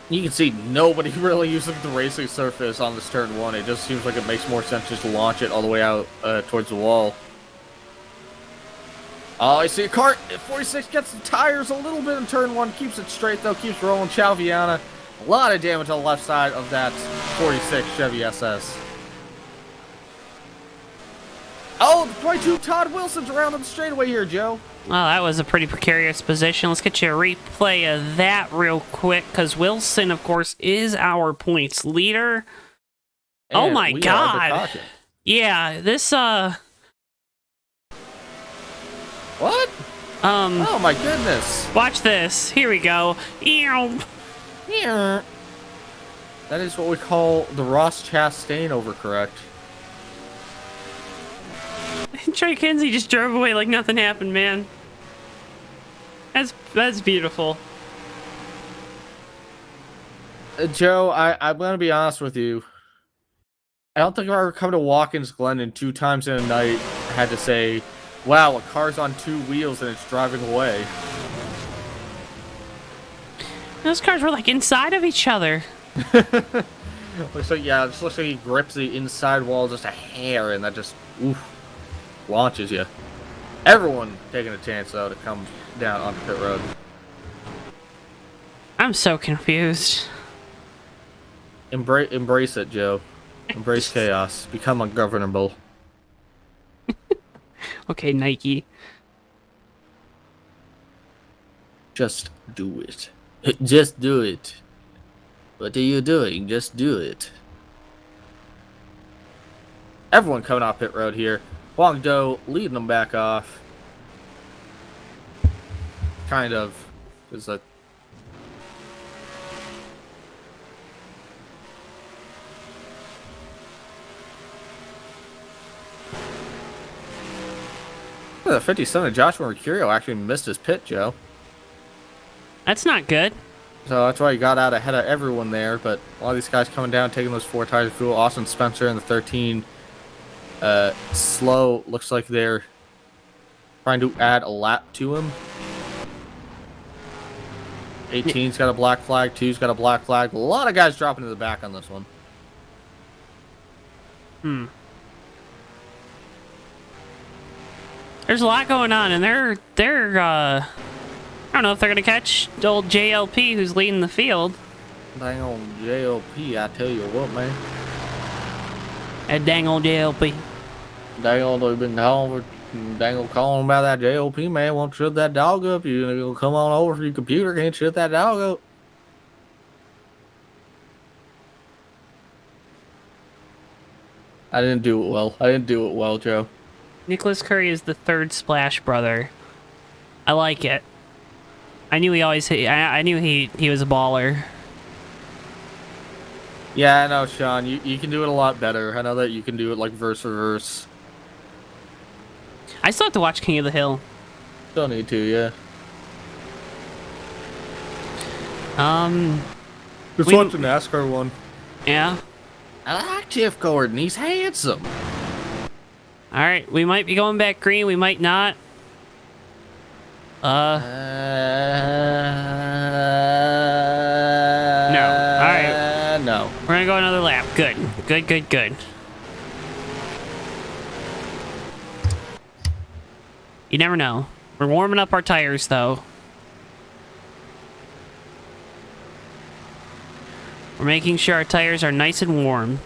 You can see nobody really using the racing surface on this turn 1. It just seems like it makes more sense just to launch it all the way out towards the wall. Oh, I see a cart. 46 gets the tires a little bit in turn 1. Keeps it straight, though. Keeps rolling. Chalviana. A lot of damage on the left side of that 46 Chevy SS. Oh, the 22 Todd Wilson's around on the straightaway here, Joe. Well, that was a pretty precarious position. Let's get you a replay of that real quick, because Wilson, of course, is our points leader. And oh my we are god. under caution. Yeah, this, What? Oh my goodness. watch this. Here we go. Ew. That is what we call the Ross Chastain overcorrect. Trey Kinsey just drove away like nothing happened, man. That's beautiful. Joe, I'm going to be honest with you. I don't think I've ever come to Watkins Glen and 2 times in a night had to say, wow, a car's on 2 wheels and it's driving away. Those cars were like inside of each other. Looks like, yeah, it just looks like he grips the inside wall just a hair and that just, oof, launches you. Everyone taking a chance, though, to come down onto pit road. I'm so confused. Embrace it, Joe. Embrace chaos. Become ungovernable. Okay, Nike. Just do it. Just do it. What are you doing? Just do it. Everyone coming off pit road here. Huang Do leading them back off. Kind of. Is a the 57 of Joshua Mercurio actually missed his pit, Joe. That's not good. So that's why he got out ahead of everyone there. But a lot of these guys coming down, taking those 4 tires of fuel. Austin Spencer in the 13. Slow. Looks like they're trying to add a lap to him. 18's got a black flag. 2's got a black flag. A lot of guys dropping to the back on this one. There's a lot going on, and they're I don't know if they're gonna catch the old JLP who's leading the field. Dang on JLP, I tell you what, man. That dang old JLP. Dang on, they've been calling about that JLP, man. Won't shut that dog up. You're gonna come on over to your computer, can't shut that dog up. I didn't do it well. I didn't do it well, Joe. Nicholas Curry is the third Splash brother. I like it. I knew he always. I knew he was a baller. Yeah, I know, Sean. You can do it a lot better. I know that you can do it like verse for verse. I still have to watch King of the Hill. Don't need to, yeah. Just watch the NASCAR one. Yeah. I like Jeff Gordon. He's handsome. All right, we might be going back green. We might not. No. All right. No. We're gonna go another lap. Good. Good. Good. Good. You never know. We're warming up our tires, though. We're making sure our tires are nice and warm.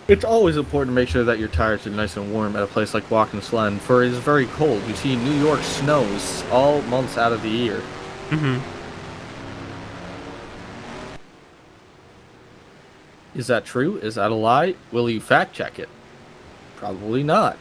It's always important to make sure that your tires are nice and warm at a place like Watkins Glen, for it is very cold. You see, New York snows all months out of the year. Mm-hmm. Is that true? Is that a lie? Will you fact check it? Probably not.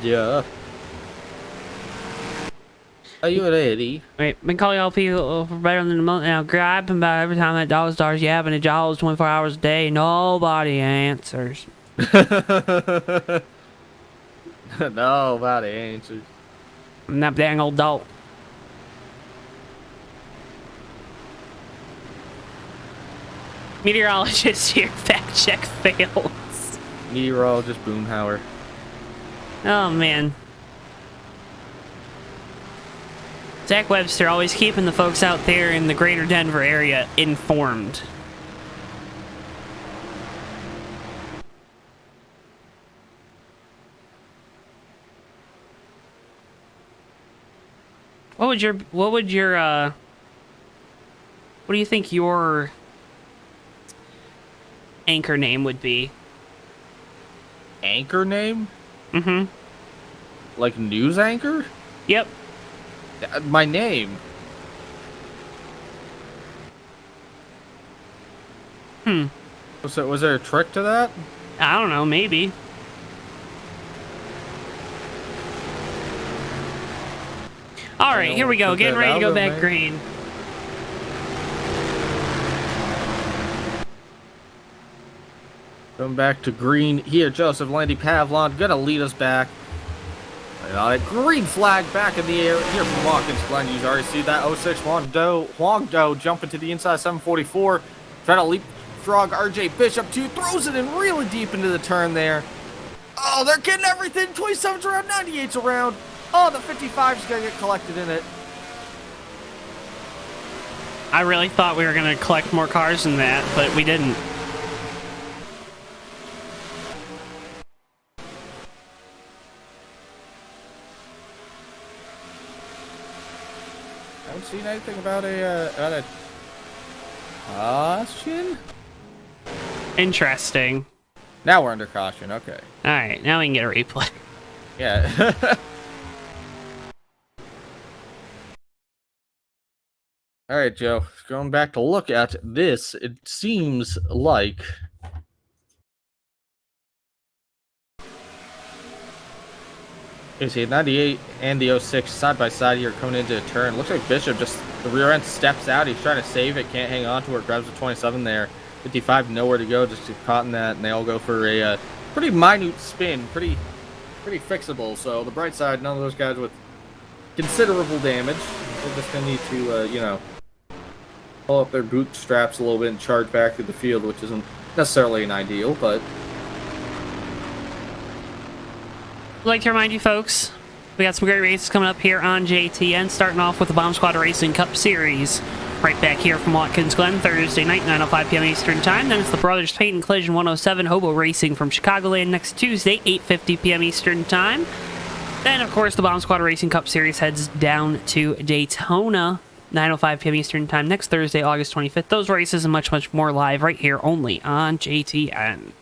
Yeah. Are you ready? Wait, been calling all people for better than a month now. Grabbing about every time that dog starts yapping at jaws 24 hours a day. Nobody answers. Nobody answers. And that dang old dog. Meteorologist here. Fact check fails. Meteorologist Boomhauer. Oh, man. Zach Webster always keeping the folks out there in the greater Denver area informed. What do you think your anchor name would be? Anchor name? Mm-hmm. Like news anchor? Yep. My name. Was there a trick to that? I don't know, maybe. All right, here we go. Getting ready to go back green. Going back to green here. Joseph Landy Pavlon gonna lead us back. And on it, green flag back in the air here from Watkins Glen. You already see that 06 Huang Do jumping to the inside 744. Trying to leapfrog RJ Bishop too. Throws it in really deep into the turn there. Oh, they're getting everything. 27's around, 98's around. Oh, the 55's gonna get collected in it. I really thought we were going to collect more cars than that, but we didn't. I haven't seen anything about a caution. Interesting. Now we're under caution. Okay. All right, now we can get a replay. Yeah. All right, Joe. Going back to look at this, it seems like you see 98 and the 06 side by side here coming into a turn. Looks like Bishop just the rear end steps out. He's trying to save it, can't hang on to it. Grabs the 27 there. 55 nowhere to go, just caught in that, and they all go for a pretty minute spin, pretty fixable. So the bright side, none of those guys with considerable damage. They're just gonna need to pull up their bootstraps a little bit and charge back through the field, which isn't necessarily an ideal, but I'd like to remind you folks, we got some great races coming up here on JTN, starting off with the Bomb Squad Racing Cup Series. Right back here from Watkins Glen, Thursday night, 9:05 p.m. Eastern Time. Then it's the Brothers Paint and Collision 107 Hobo Racing from Chicagoland next Tuesday, 8:50 p.m. Eastern Time. Then, of course, the Bomb Squad Racing Cup Series heads down to Daytona, 9:05 p.m. Eastern Time next Thursday, August 25th. Those races and much, much more live right here only on JTN.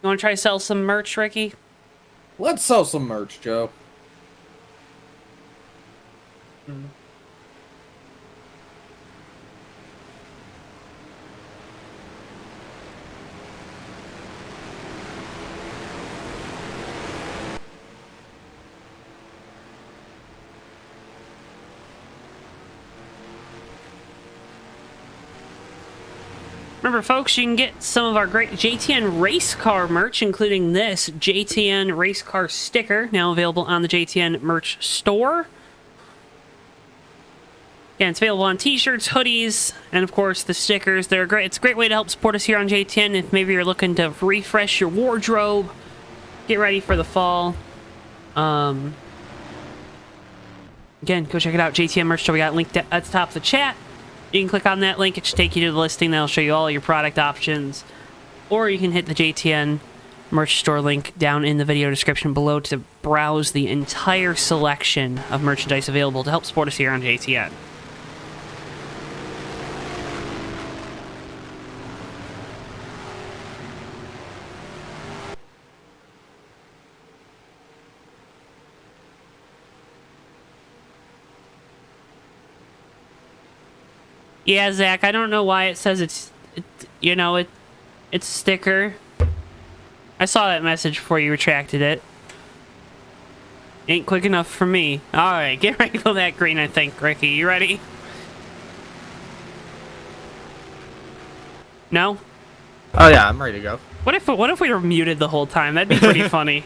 You want to try to sell some merch, Ricky? Let's sell some merch, Joe. Remember, folks, you can get some of our great JTN race car merch, including this JTN race car sticker, now available on the JTN merch store. Again, it's available on t-shirts, hoodies, and of course the stickers. They're great. It's a great way to help support us here on JTN if maybe you're looking to refresh your wardrobe, get ready for the fall. Again, go check it out, JTN merch store. We got it linked at the top of the chat. You can click on that link. It should take you to the listing. That'll show you all your product options. Or you can hit the JTN merch store link down in the video description below to browse the entire selection of merchandise available to help support us here on JTN. Yeah, Zach, I don't know why it says it's sticker. I saw that message before you retracted it. Ain't quick enough for me. Alright, get ready to go that green, I think, Ricky. You ready? No? Oh yeah, I'm ready to go. What if we were muted the whole time? That'd be pretty funny.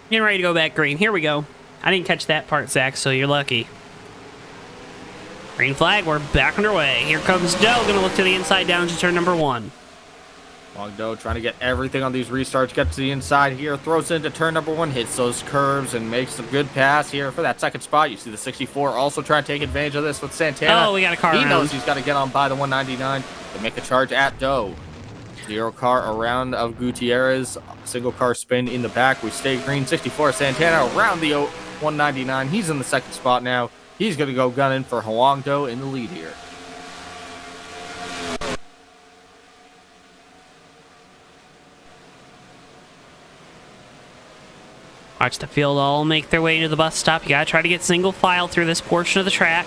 Getting ready to go back green. Here we go. I didn't catch that part, Zach, so you're lucky. Green flag, we're back underway. Here comes Doe, gonna look to the inside down to turn number 1. Long Doe trying to get everything on these restarts, get to the inside here, throws into turn number 1, hits those curves, and makes a good pass here for that second spot. You see the 64 also trying to take advantage of this with Santana. Oh, we got a car He around. knows he's got to get on by the 199 to make a charge at Doe. 0 car around of Gutierrez, single car spin in the back. We stay green. 64 Santana around the 199. He's in the second spot now. He's going to go gunning for Huang Do in the lead here. Watch the field all make their way to the bus stop. You gotta try to get single file through this portion of the track.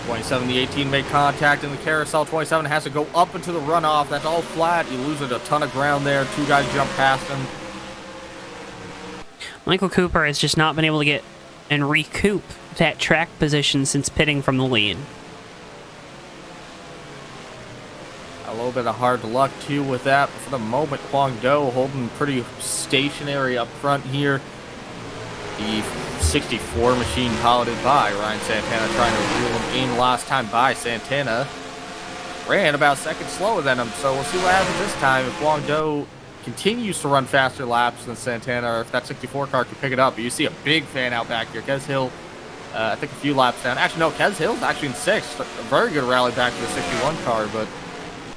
27, the 18 made contact in the carousel. 27 has to go up into the runoff. That's all flat. You lose a ton of ground there. 2 guys jump past him. Michael Cooper has just not been able to get and recoup that track position since pitting from the lead. A little bit of hard luck too with that. But for the moment, Huang Do holding pretty stationary up front here. The 64 machine piloted by Ryan Santana, trying to reel him in last time by Santana. Ran about a second slower than him, so we'll see what happens this time. If Huang Do continues to run faster laps than Santana, or if that 64 car can pick it up. But you see a big fan out back here. Kez Hill, I think a few laps down. Actually, no, Kez Hill's actually in 6th. A very good rally back to the 61 car, but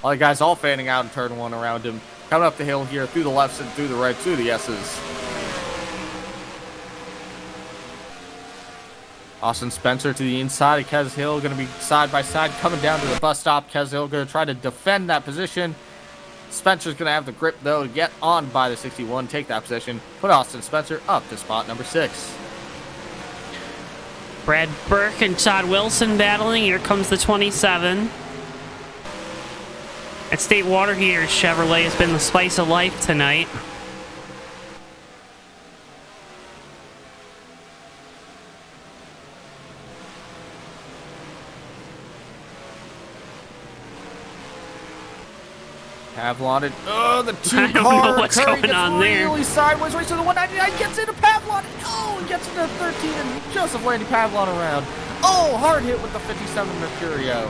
all the guys all fanning out in turn 1 around him. Coming up the hill here, through the lefts and through the right, through the S's. Austin Spencer to the inside of Kez Hill, going to be side by side, coming down to the bus stop. Kez Hill going to try to defend that position. Spencer's going to have the grip, though, to get on by the 61, take that position, put Austin Spencer up to spot number 6. Brad Burke and Todd Wilson battling. Here comes the 27. At State Water Heaters, Chevrolet has been the spice of life tonight. Pavlon and the two I don't car. know what's Curry going gets on there. really sideways. Race to the 199. Gets into Pavlon. Oh, gets into 13 and Joseph landing Pavlon around. Oh, hard hit with the 57 Mercurio.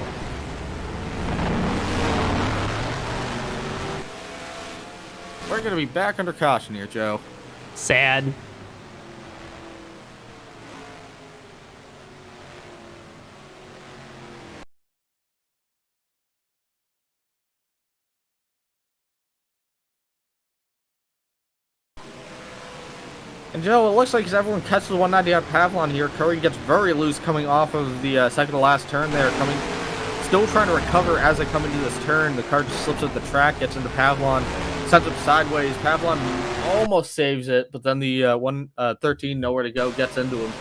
We're going to be back under caution here, Joe. Sad. And Joe, it looks like as everyone catches the 190 out Pavlon here, Curry gets very loose coming off of the second to last turn there. Still trying to recover as they come into this turn. The car just slips at the track, gets into Pavlon, sends up sideways. Pavlon almost saves it, but then the 113, nowhere to go, gets into him.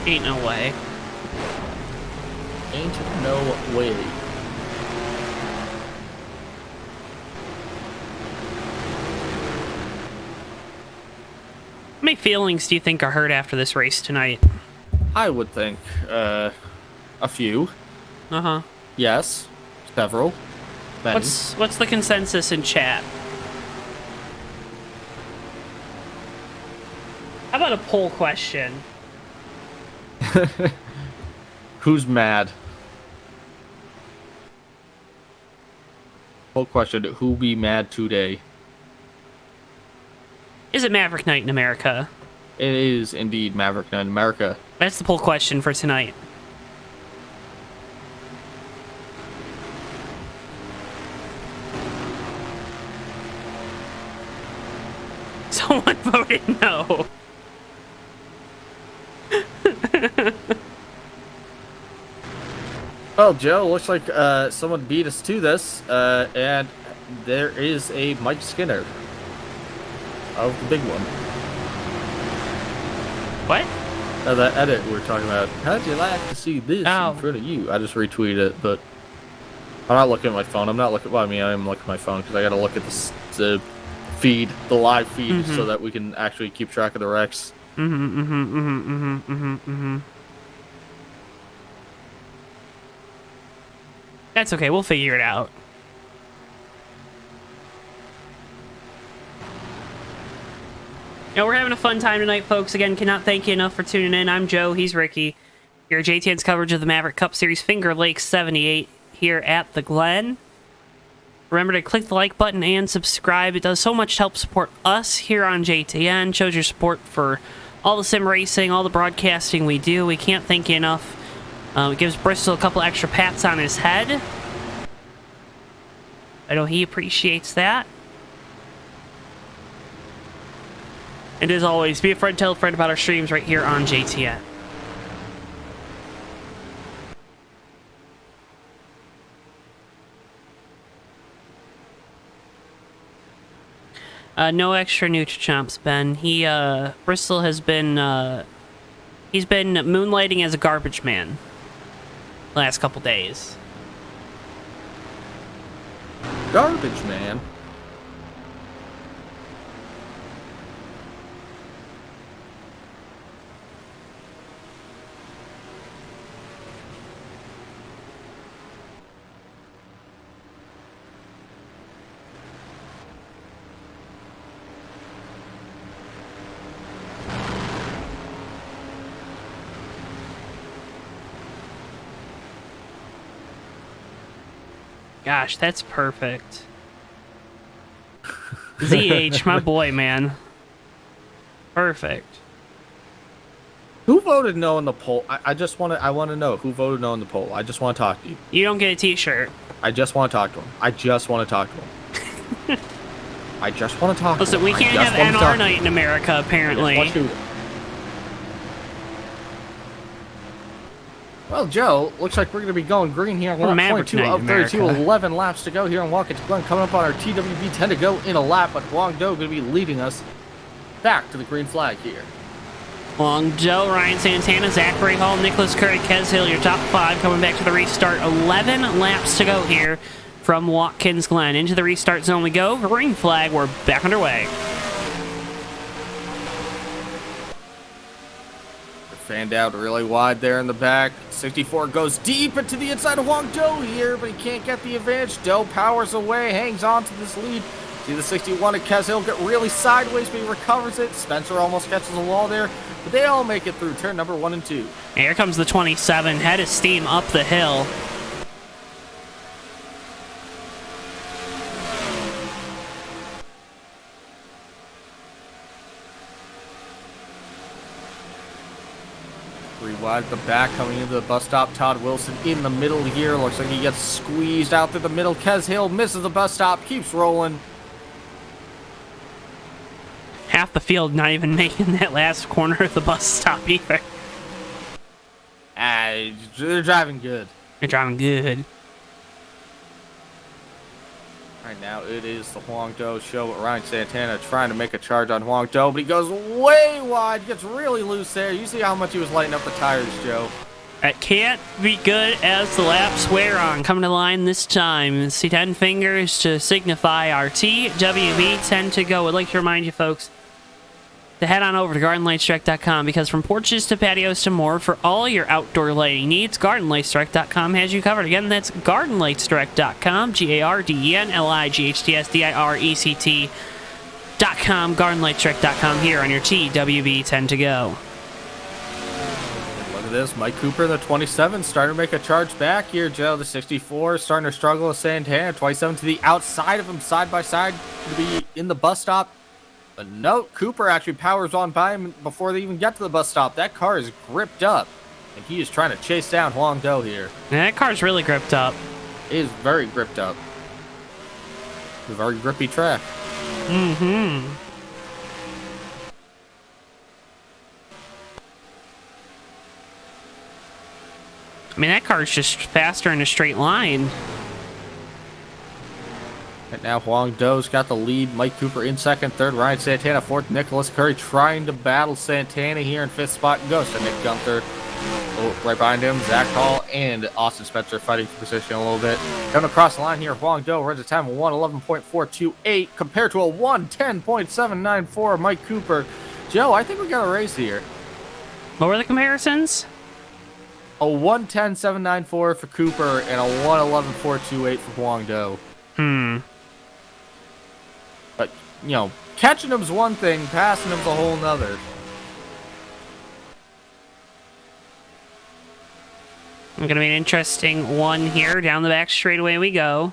Ain't no way. Ain't no way. How many feelings do you think are hurt after this race tonight? I would think a few. Uh-huh. Yes, several. Many. What's the consensus in chat? How about a poll question? Who's mad? Whole question, who be mad today? Is it Maverick Night in America? It is indeed Maverick Night in America. That's the poll question for tonight. Someone voted no. Well, Joe, looks like someone beat us to this, and there is a Mike Skinner of the big one. What? That edit we were talking about. How'd you like to see this Oh. in front of you? I just retweeted it, but I'm not looking at my phone. I'm not looking. Well, I mean, I am looking at my phone because I got to look at the feed, the live feed, so that we can actually keep track of the wrecks. That's okay. We'll figure it out. Yeah, we're having a fun time tonight, folks. Again, cannot thank you enough for tuning in. I'm Joe. He's Ricky. Your JTN's coverage of the Maverick Cup Series Finger Lakes 78 here at the Glen. Remember to click the like button and subscribe. It does so much to help support us here on JTN. Shows your support for all the sim racing, all the broadcasting we do. We can't thank you enough. It gives Bristol a couple extra pats on his head. I know he appreciates that. And as always, be a friend, tell a friend about our streams right here on JTN. No extra Nutrichomps, Ben. Bristol has been, he's been moonlighting as a garbage man the last couple days. Garbage man. Gosh, that's perfect. ZH, my boy, man. Perfect. Who voted no in the poll? I want to know who voted no in the poll. I just want to talk to you. You don't get a t-shirt. I just want to talk to him. I just want to talk to him. I just want to talk Listen, to him. we can't have NR night in America, apparently. Well, Joe, looks like we're going to be going green here on Or lap Maverick 22 night of in 32, America. 11 laps to go here on Watkins Glen. Coming up on our TWB 10 to go in a lap, but Guangzhou going to be leading us back to the green flag here. Long Joe, Ryan Santana, Zachary Hall, Nicholas Curry, Kez Hill, your top five coming back to the restart. 11 laps to go here from Watkins Glen. Into the restart zone we go. Green flag, we're back underway. Fanned out really wide there in the back. 64 goes deep into the inside of Huang Do here, but he can't get the advantage. Do powers away, hangs on to this lead. See the 61 at Kez Hill get really sideways, but he recovers it. Spencer almost catches the wall there, but they all make it through turn number 1 and 2. Here comes the 27, head of steam up the hill. Three wide at the back, coming into the bus stop. Todd Wilson in the middle here. Looks like he gets squeezed out through the middle. Kez Hill misses the bus stop, keeps rolling. Half the field not even making that last corner of the bus stop either. They're driving good. They're driving good. Right now, it is the Huang Do show. Ryan Santana trying to make a charge on Huang Do, but he goes way wide, gets really loose there. You see how much he was lighting up the tires, Joe. It can't be good as the laps wear on. Coming to the line this time. See 10 fingers to signify our TWB 10 to go. I'd like to remind you folks to head on over to GardenLightsDirect.com, because from porches to patios to more, for all your outdoor lighting needs, GardenLightsDirect.com has you covered. Again, that's GardenLightsDirect.com, GardenLightsDirect.com, GardenLightsDirect.com, here on your TWB 10 to go. Look at this, Mike Cooper in the 27 starting to make a charge back here, Joe. The 64 starting to struggle with Santana. 27 to the outside of him, side by side, to be in the bus stop. But no, Cooper actually powers on by him before they even get to the bus stop. That car is gripped up, and he is trying to chase down Huang Do here. That car's really gripped up. It is very gripped up. It's a very grippy track. Mm-hmm. I mean, that car's just faster in a straight line. And now Huang Do's got the lead. Mike Cooper in second, third. Ryan Santana fourth. Nicholas Curry trying to battle Santana here in fifth spot. Goes to Nick Gunther. Oh, right behind him, Zach Hall and Austin Spencer fighting for position a little bit. Coming across the line here, Huang Do runs a time of 1:11.428 compared to a 1:10.794 Mike Cooper. Joe, I think we got a race here. What were the comparisons? A 1:10.794 for Cooper and a 1:11.428 for Huang Do. But, you know, catching him's one thing, passing him's a whole nother. Going to be an interesting one here. Down the back straightaway we go.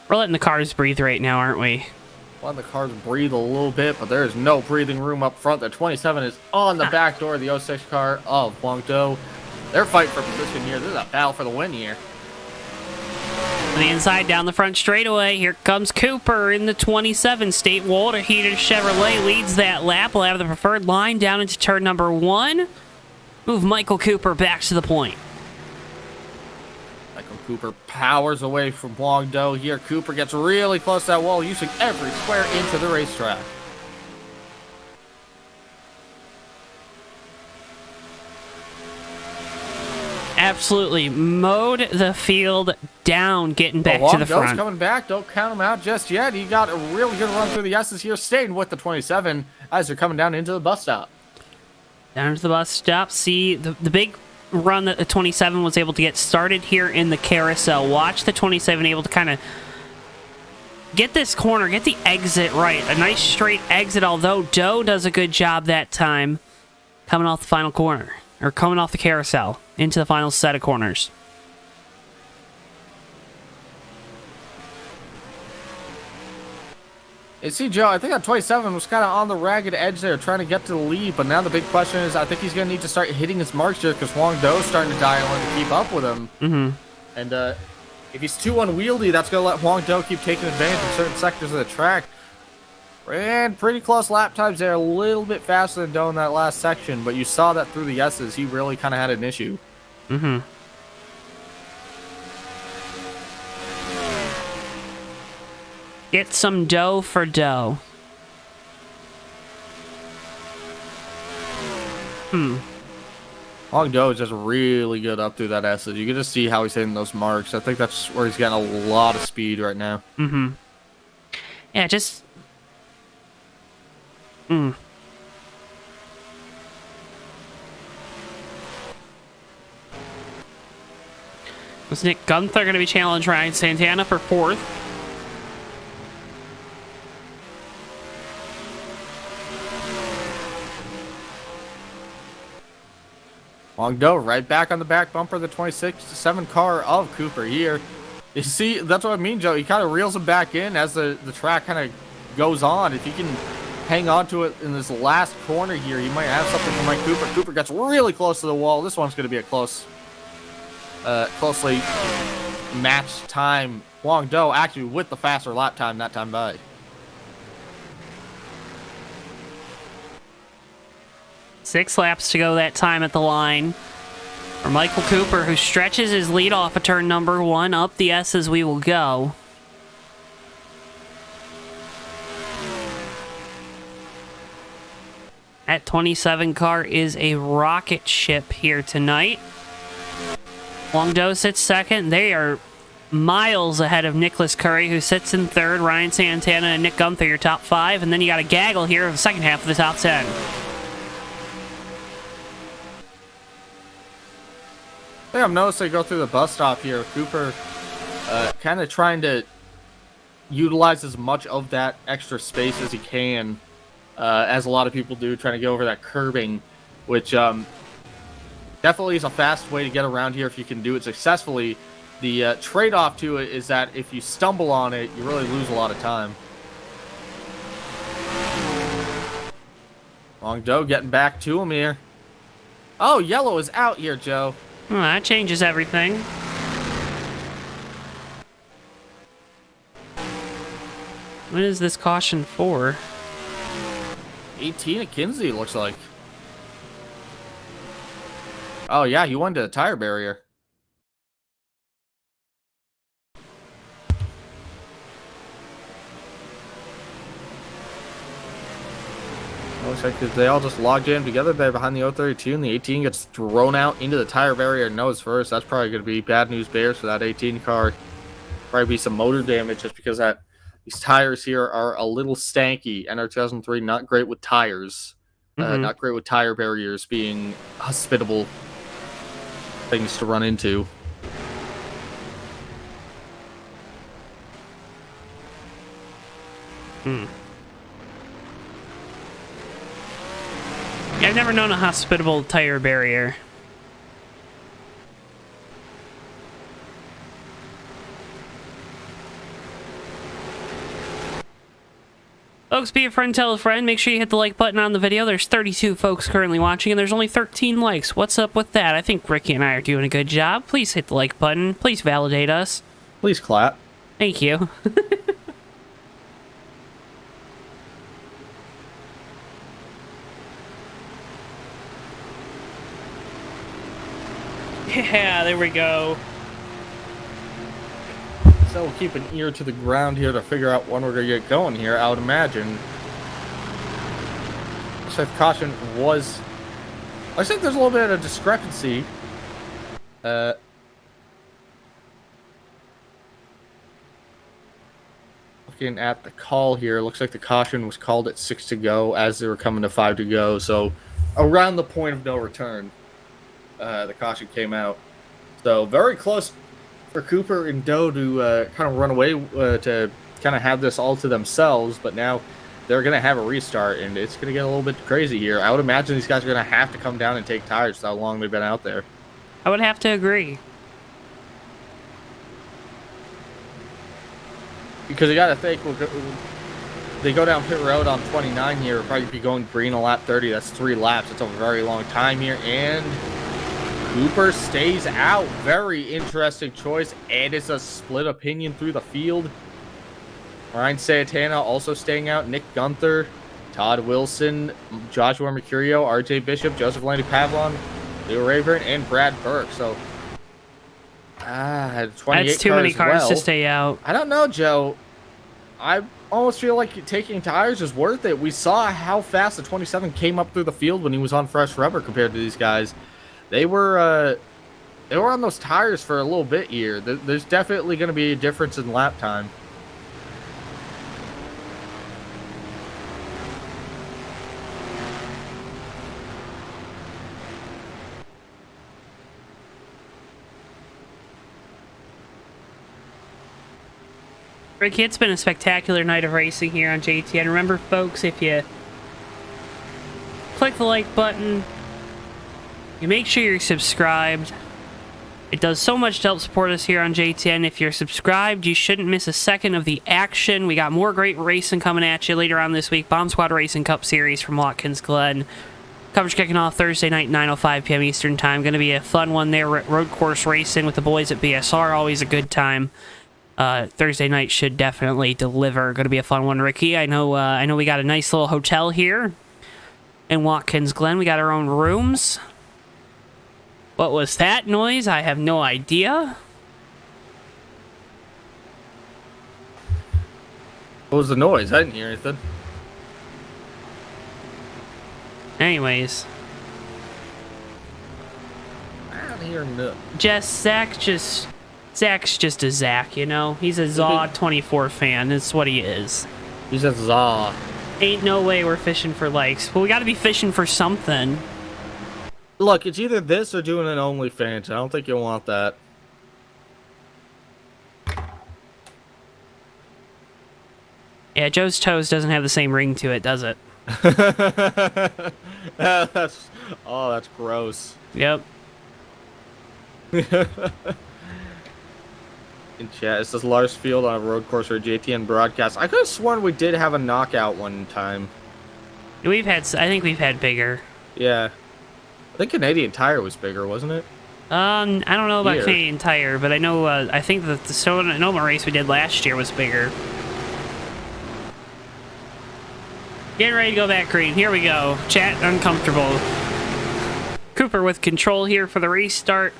We're letting the cars breathe right now, aren't we? Letting the cars breathe a little bit, but there is no breathing room up front. The 27 is on the back door of the 06 car of Huang Do. They're fighting for position here. This is a battle for the win here. On the inside, down the front straightaway, here comes Cooper in the 27. State Water Heater Chevrolet leads that lap. We'll have the preferred line down into turn number 1. Move Michael Cooper back to the point. Michael Cooper powers away from Huang Do here. Cooper gets really close to that wall, using every square inch of the racetrack. Absolutely mowed the field down, getting back to the front. Huang Do's coming back. Don't count him out just yet. He got a really good run through the S's here, staying with the 27 as they're coming down into the bus stop. Down to the bus stop. See the big run that the 27 was able to get started here in the carousel. Watch the 27 able to kind of get this corner, get the exit right. A nice straight exit, although Do does a good job that time coming off the final corner, or coming off the carousel into the final set of corners. You see, Joe, I think that 27 was kind of on the ragged edge there, trying to get to the lead, but now the big question is, I think he's going to need to start hitting his marks here, because Huang Do's starting to dial in to keep up with him. And if he's too unwieldy, that's going to let Huang Do keep taking advantage of certain sectors of the track. Ran pretty close lap times there, a little bit faster than Do in that last section, but you saw that through the S's, he really kind of had an issue. Get some dough for dough. Long Doe is just really good up through that S. You can just see how he's hitting those marks. I think that's where he's getting a lot of speed right now. Yeah, just... Was Nick Gunther going to be challenged Ryan Santana for 4th? Long Doe right back on the back bumper of the 26-7 car of Cooper here. You see, that's what I mean, Joe. He kind of reels him back in as the track kind of goes on. If he can hang on to it in this last corner here, he might have something for Mike Cooper. Cooper gets really close to the wall. This one's going to be a closely matched time. Long Doe actually with the faster lap time that time by. Six laps to go that time at the line for Michael Cooper, who stretches his lead off of turn number 1. Up the S as we will go. That 27 car is a rocket ship here tonight. Long Doe sits 2nd. They are miles ahead of Nicholas Curry, who sits in 3rd. Ryan Santana and Nick Gunther, your top 5. And then you got a gaggle here of the second half of the top 10. I think I've noticed they go through the bus stop here. Cooper kind of trying to utilize as much of that extra space as he can, as a lot of people do, trying to get over that curbing, which definitely is a fast way to get around here if you can do it successfully. The trade-off to it is that if you stumble on it, you really lose a lot of time. Long Doe getting back to him here. Oh, yellow is out here, Joe. Well, that changes everything. What is this caution for? 18 at Kinsey, looks like. Oh, yeah, he went to the tire barrier. Looks like they all just log jammed together there behind the 032, and the 18 gets thrown out into the tire barrier nose first. That's probably going to be bad news bears for that 18 car. Probably be some motor damage just because these tires here are a little stanky. NR 2003, not great with tires. Not great with tire barriers being hospitable things to run into. I've never known a hospitable tire barrier. Folks, be a friend, tell a friend. Make sure you hit the like button on the video. There's 32 folks currently watching, and there's only 13 likes. What's up with that? I think Ricky and I are doing a good job. Please hit the like button. Please validate us. Please clap. Thank you. Yeah, there we go. So we'll keep an ear to the ground here to figure out when we're going to get going here. I would imagine. So caution was... I think there's a little bit of discrepancy. Looking at the call here, looks like the caution was called at 6 to go as they were coming to 5 to go. So around the point of no return, the caution came out. So very close for Cooper and Doe to kind of run away to kind of have this all to themselves, but now they're going to have a restart, and it's going to get a little bit crazy here. I would imagine these guys are going to have to come down and take tires for how long they've been out there. I would have to agree. Because you got to think, they go down pit road on 29 here, will probably be going green on lap 30. That's 3 laps. It's a very long time here, and Cooper stays out. Very interesting choice, and it's a split opinion through the field. Ryan Santana also staying out. Nick Gunther, Todd Wilson, Joshua Mercurio, RJ Bishop, Joseph Landy Pavlon, Leo Rayburn, and Brad Burke. So, 28 that's too many cars well. to stay out. I don't know, Joe. I almost feel like taking tires is worth it. We saw how fast the 27 came up through the field when he was on fresh rubber compared to these guys. They were on those tires for a little bit here. There's definitely going to be a difference in lap time. Ricky, it's been a spectacular night of racing here on JTN. Remember, folks, if you click the like button, you make sure you're subscribed. It does so much to help support us here on JTN. If you're subscribed, you shouldn't miss a second of the action. We got more great racing coming at you later on this week. Bomb Squad Racing Cup Series from Watkins Glen. Coverage kicking off Thursday night, 9:05 p.m. Eastern Time. Going to be a fun one there. Road course racing with the boys at BSR. Always a good time. Thursday night should definitely deliver. Going to be a fun one, Ricky. I know we got a nice little hotel here in Watkins Glen. We got our own rooms. What was that noise? I have no idea. What was the noise? I didn't hear anything. Anyways. I don't hear nothing. Zach's just a Zach, you know? He's a Zaw 24 fan. That's what he is. He's a Zaw. Ain't no way we're fishing for likes. But we gotta be fishing for something. Look, it's either this or doing an OnlyFans. I don't think you'll want that. Yeah, Joe's Toes doesn't have the same ring to it, does it? that's gross. Yep. In chat, it says Lars Field on a road course or a JTN broadcast. I could have sworn we did have a knockout one time. I think we've had bigger. Yeah. I think Canadian Tire was bigger, wasn't it? I don't know about Here. Canadian Tire, but I know, I think that the Sonoma race we did last year was bigger. Getting ready to go back green. Here we go. Chat uncomfortable. Cooper with control here for the restart.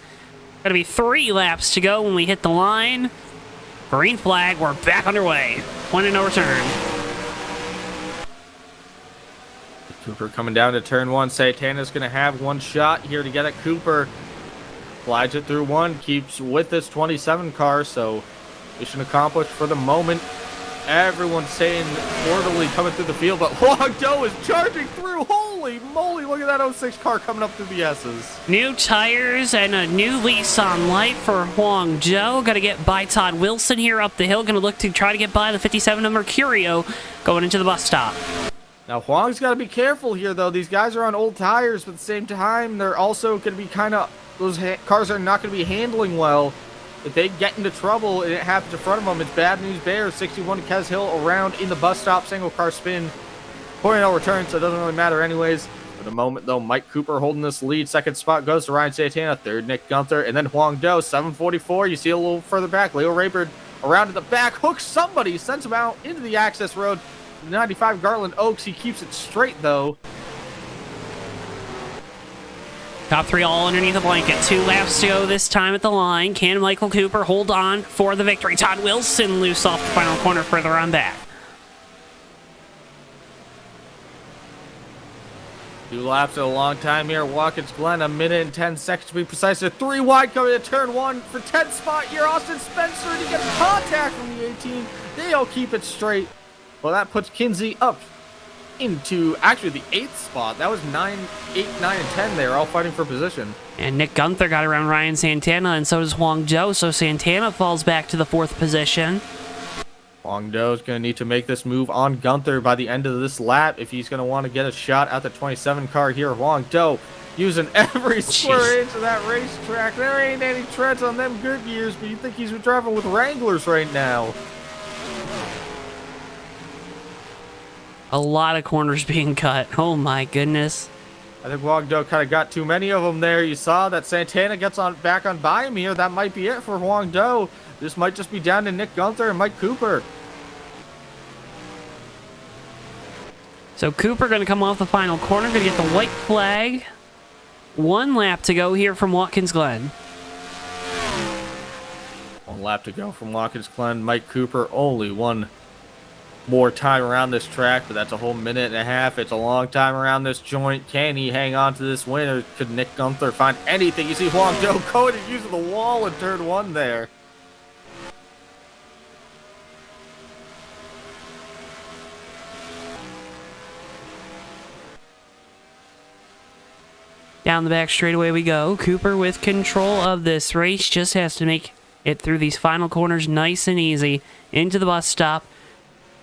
Gonna be 3 laps to go when we hit the line. Green flag, we're back underway. Point of no return. Cooper coming down to turn 1. Santana's going to have one shot here to get at Cooper. Slides it through 1. Keeps with this 27 car, so mission accomplished for the moment. Everyone's saying orderly coming through the field, but Huang Do is charging through. Holy moly, look at that 06 car coming up through the S's. New tires and a new lease on life for Huang Zhou. Got to get by Todd Wilson here up the hill. Going to look to try to get by the 57 of Mercurio going into the bus stop. Now, Huang's got to be careful here, though. These guys are on old tires, but at the same time, they're also going to be those cars are not going to be handling well. If they get into trouble and it happens in front of them, it's bad news bears. 61 Kez Hill around in the bus stop, single car spin. Point of no return, so it doesn't really matter anyways. For the moment, though, Mike Cooper holding this lead. Second spot goes to Ryan Santana. Third, Nick Gunther. And then Huang Do, 744. You see a little further back. Leo Rayburn around to the back. Hooks somebody. Sends him out into the access road. 95 Garland Oaks. He keeps it straight, though. Top 3 all underneath the blanket. 2 laps to go this time at the line. Can Michael Cooper hold on for the victory? Todd Wilson loose off the final corner further on back. 2 laps in a long time here. Watkins Glen, 1 minute and 10 seconds to be precise. They're 3 wide coming to turn 1 for 10th spot here. Austin Spencer, and he gets contact from the 18. They all keep it straight. Well, that puts Kinsey up into actually the 8th spot. That was 8, 9, and 10 there, all fighting for position. And Nick Gunther got around Ryan Santana, and so does Huang Zhou, so Santana falls back to the 4th position. Huang Do is going to need to make this move on Gunther by the end of this lap if he's going to want to get a shot at the 27 car here. Huang Do using every square inch of that racetrack. There ain't any treads on them Goodyears, but you think he's driving with Wranglers right now. A lot of corners being cut. Oh my goodness. I think Huang Do kind of got too many of them there. You saw that Santana gets back on by him here. That might be it for Huang Do. This might just be down to Nick Gunther and Mike Cooper. So Cooper going to come off the final corner, going to get the white flag. 1 lap to go here from Watkins Glen. 1 lap to go from Watkins Glen. Mike Cooper only 1 more time around this track, but that's a whole minute and a half. It's a long time around this joint. Can he hang on to this win, or could Nick Gunther find anything? You see Huang Zhou going and using the wall in turn one there. Down the back straightaway we go. Cooper with control of this race. Just has to make it through these final corners nice and easy. Into the bus stop.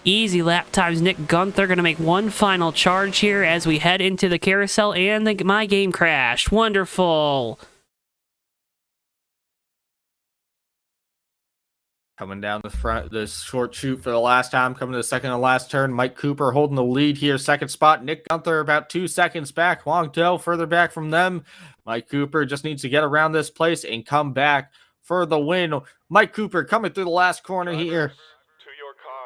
Easy lap times. Nick Gunther going to make one final charge here as we head into the carousel, and my game crashed. Wonderful. Coming down the front, the short chute for the last time, coming to the second and last turn. Mike Cooper holding the lead here, second spot. Nick Gunther about 2 seconds back. Huang Zhou further back from them. Mike Cooper just needs to get around this place and come back for the win. Mike Cooper coming through the last corner here.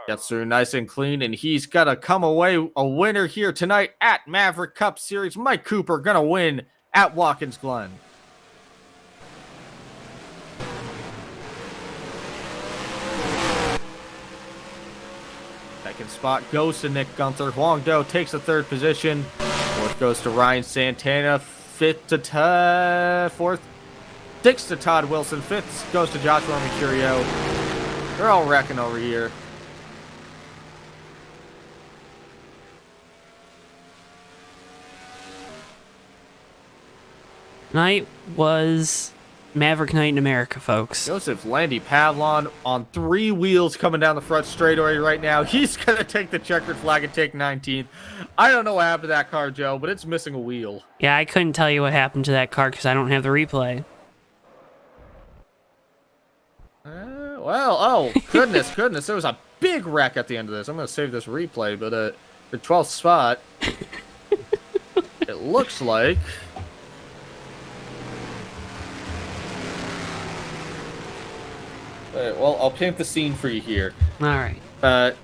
Gets through nice and clean, and he's going to come away a winner here tonight at Maverick Cup Series. Mike Cooper going to win at Watkins Glen. Second spot goes to Nick Gunther. Huang Zhou takes the third position. Fourth goes to Ryan Santana. Sixth to Todd Wilson. Fifth goes to Joshua Mercurio. They're all wrecking over here. Night was Maverick Night in America, folks. Joseph Landy Pavlon on 3 wheels coming down the front straightaway right now. He's going to take the checkered flag and take 19th. I don't know what happened to that car, Joe, but it's missing a wheel. Yeah, I couldn't tell you what happened to that car because I don't have the replay. Goodness. There was a big wreck at the end of this. I'm going to save this replay, but the 12th spot, it looks like... well, I'll paint the scene for you here. All right.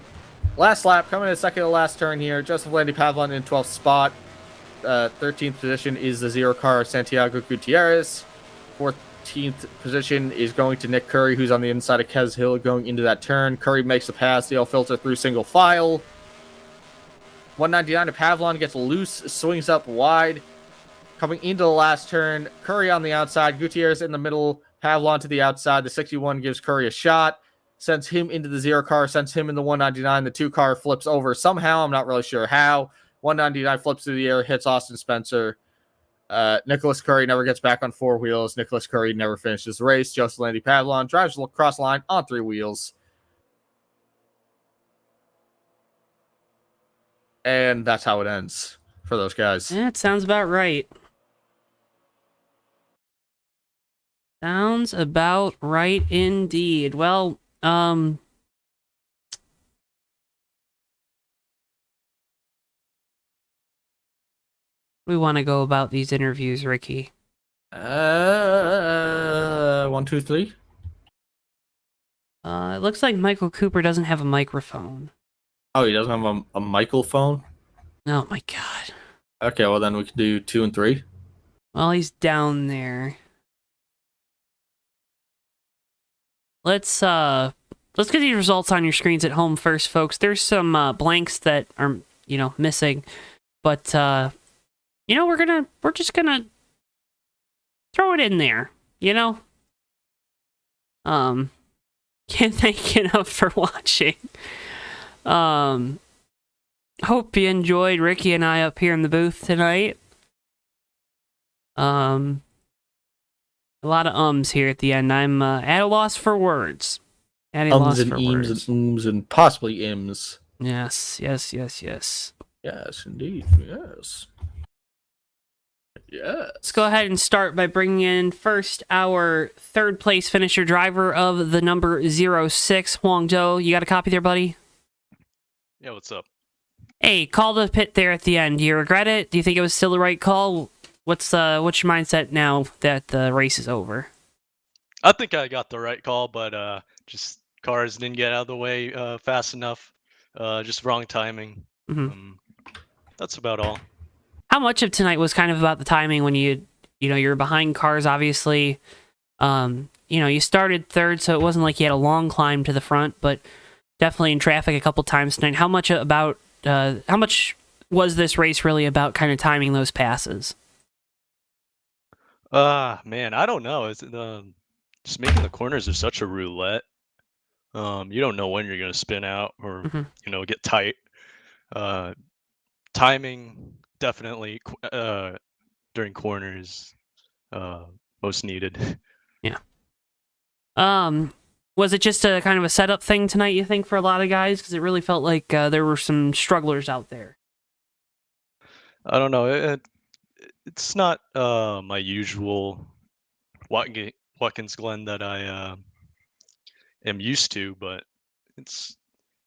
Last lap, coming in second to last turn here. Joseph Landy Pavlon in 12th spot. 13th position is the 0 car, Santiago Gutierrez. 14th position is going to Nick Curry, who's on the inside of Kez Hill going into that turn. Curry makes the pass. They'll filter through single file. 199 to Pavlon gets loose, swings up wide. Coming into the last turn, Curry on the outside, Gutierrez in the middle, Pavlon to the outside. The 61 gives Curry a shot, sends him into the 0 car, sends him in the 199. The 2 car flips over somehow. I'm not really sure how. 199 flips through the air, hits Austin Spencer. Nicholas Curry never gets back on 4 wheels. Nicholas Curry never finishes the race. Joseph Landy Pavlon drives across the line on 3 wheels. And that's how it ends for those guys. That sounds about right. Sounds about right indeed. Well, we want to go about these interviews, Ricky. 1, 2, 3. It looks like Michael Cooper doesn't have a microphone. Oh, he doesn't have a microphone? Oh my god. Okay, well then we can do 2 and 3. Well, he's down there. Let's get these results on your screens at home first, folks. There's some blanks that are, missing, but we're just gonna throw it in there, Can't thank you enough for watching. Hope you enjoyed Ricky and I up here in the booth tonight. A lot of ums here at the end. I'm at a loss for words. At a loss and for eams words. and ooms and possibly ims. Yes. Yes, indeed. Yes. Let's go ahead and start by bringing in first our third place finisher, driver of the number 06, Huang Zhou. You got a copy there, buddy? Yeah, what's up? Hey, call the pit there at the end. Do you regret it? Do you think it was still the right call? What's your mindset now that the race is over? I think I got the right call, but just cars didn't get out of the way fast enough. Just wrong timing. Mm-hmm. That's about all. How much of tonight was kind of about the timing when you're behind cars, obviously. You started third, so it wasn't like you had a long climb to the front, but definitely in traffic a couple times tonight. How much was this race really about kind of timing those passes? Man, I don't know. It's just making the corners is such a roulette. You don't know when you're gonna spin out or get tight. Timing definitely during corners most needed. Yeah. Was it just a kind of a setup thing tonight, you think, for a lot of guys? Because it really felt like there were some strugglers out there. I don't know. It's not my usual Watkins Glen that I am used to, but it's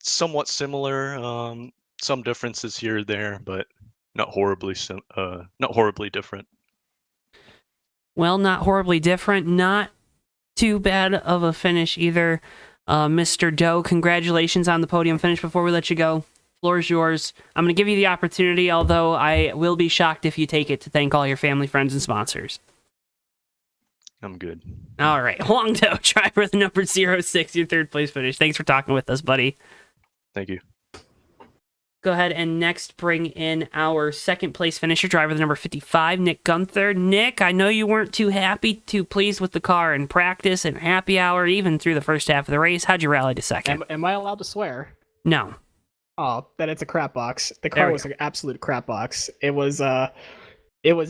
somewhat similar. Some differences here or there, but not horribly different. Well, not horribly different. Not too bad of a finish either. Mr. Doe, congratulations on the podium finish. Before we let you go, floor is yours. I'm going to give you the opportunity, although I will be shocked if you take it, to thank all your family, friends, and sponsors. I'm good. All right. Huang Do, driver the number 06, your third place finish. Thanks for talking with us, buddy. Thank you. Go ahead and next bring in our second place finisher, driver the number 55, Nick Gunther. Nick, I know you weren't too pleased with the car in practice and happy hour, even through the first half of the race. How'd you rally to second? Am I allowed to swear? No. Oh, then it's a crap box. The car was an absolute crap box. It was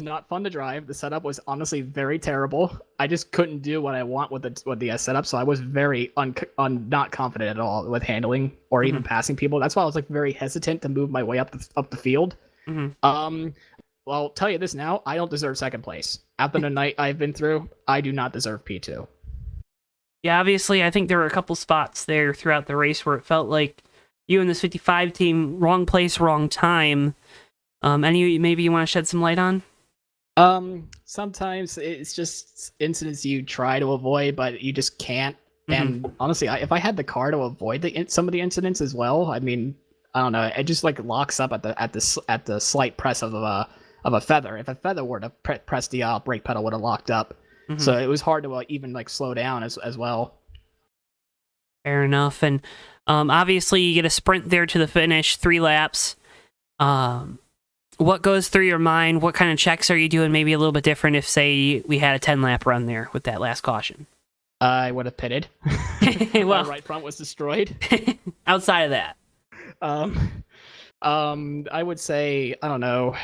not fun to drive. The setup was honestly very terrible. I just couldn't do what I want with the setup, so I was very not confident at all with handling or even passing people. That's why I was like very hesitant to move my way up the field. Well, I'll tell you this now: I don't deserve second place. After the night I've been through, I do not deserve P2. Yeah, obviously, I think there were a couple spots there throughout the race where it felt like you and this 55 team, wrong place, wrong time. Any maybe you want to shed some light on? Sometimes it's just incidents you try to avoid, but you just can't. And honestly, if I had the car to avoid some of the incidents as well, I mean, I don't know, it just like locks up at the slight press of a feather. If a feather were to press the brake pedal, would have locked up. So it was hard to even like slow down as well. Fair enough. And obviously, you get a sprint there to the finish, 3 laps. What goes through your mind? What kind of checks are you doing? Maybe a little bit different if, say, we had a 10-lap run there with that last caution. I would have pitted. Well, my right front was destroyed. Outside of that, I would say, I don't know,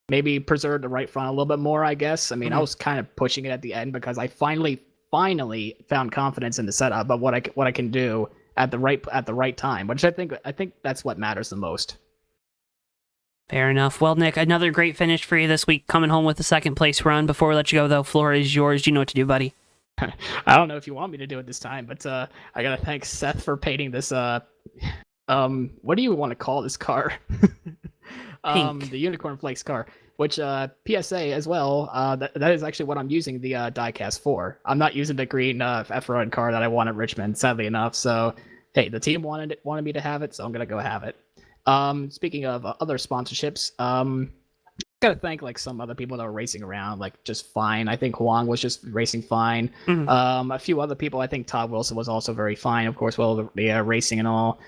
maybe preserve the right front a little bit more, I guess. I mean, I was kind of pushing it at the end because I finally found confidence in the setup of what I can do at the right time, which I think that's what matters the most. Fair enough. Well, Nick, another great finish for you this week, coming home with the second place run. Before we let you go, though, floor is yours. Do you know what to do, buddy? I don't know if you want me to do it this time, but I gotta thank Seth for painting this. What do you want to call this car? Pink. The Unicorn Flakes car. Which PSA as well. That is actually what I'm using the diecast for. I'm not using the green F-Road car that I won at Richmond, sadly enough. So hey, the team wanted me to have it, so I'm gonna go have it. Speaking of other sponsorships, gotta thank like some other people that were racing around like just fine. I think Huang was just racing fine. A few other people, I think Todd Wilson was also very fine, of course, well, the racing and all.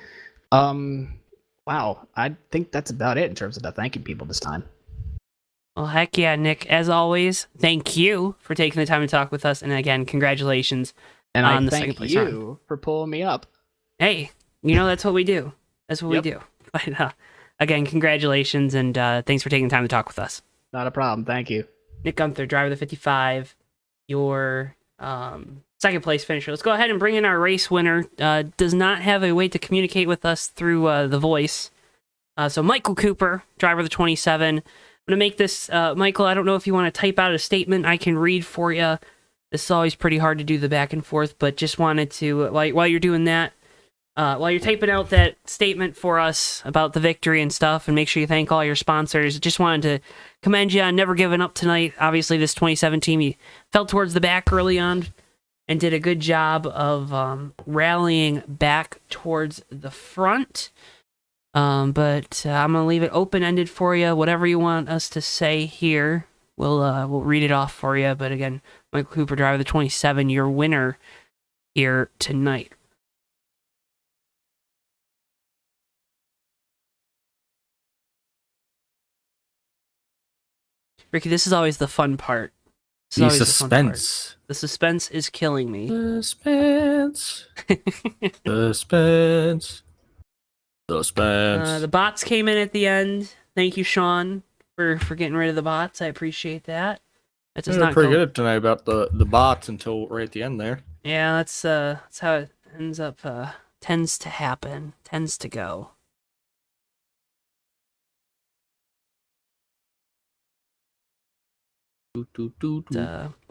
Wow, I think that's about it in terms of the thanking people this time. Well, heck yeah, Nick. As always, thank you for taking the time to talk with us, and again, congratulations on the second place run. And I thank you for pulling me up. Hey, that's what we do. That's what we do. But again, congratulations, and thanks for taking the time to talk with us. Not a problem. Thank you. Nick Gunther, driver of the 55, your second place finisher. Let's go ahead and bring in our race winner. Does not have a way to communicate with us through the voice. So Michael Cooper, driver of the 27. I'm going to make this, Michael, I don't know if you want to type out a statement I can read for you. This is always pretty hard to do the back and forth, but just wanted to, while you're doing that, while you're typing out that statement for us about the victory and stuff, and make sure you thank all your sponsors, just wanted to commend you on never giving up tonight. Obviously, this 27 team, you fell towards the back early on and did a good job of rallying back towards the front. But I'm going to leave it open-ended for you. Whatever you want us to say here, we'll read it off for you. But again, Michael Cooper, driver of the 27, your winner here tonight. Ricky, this is always the fun part. This is The always the fun part. suspense. The suspense is killing me. Suspense. Suspense. Suspense. The bots came in at the end. Thank you, Sean, for getting rid of the bots. I appreciate that. That does They're not pretty go... good tonight about the bots until right at the end there. Yeah, that's how it ends up. Tends to happen. Tends to go.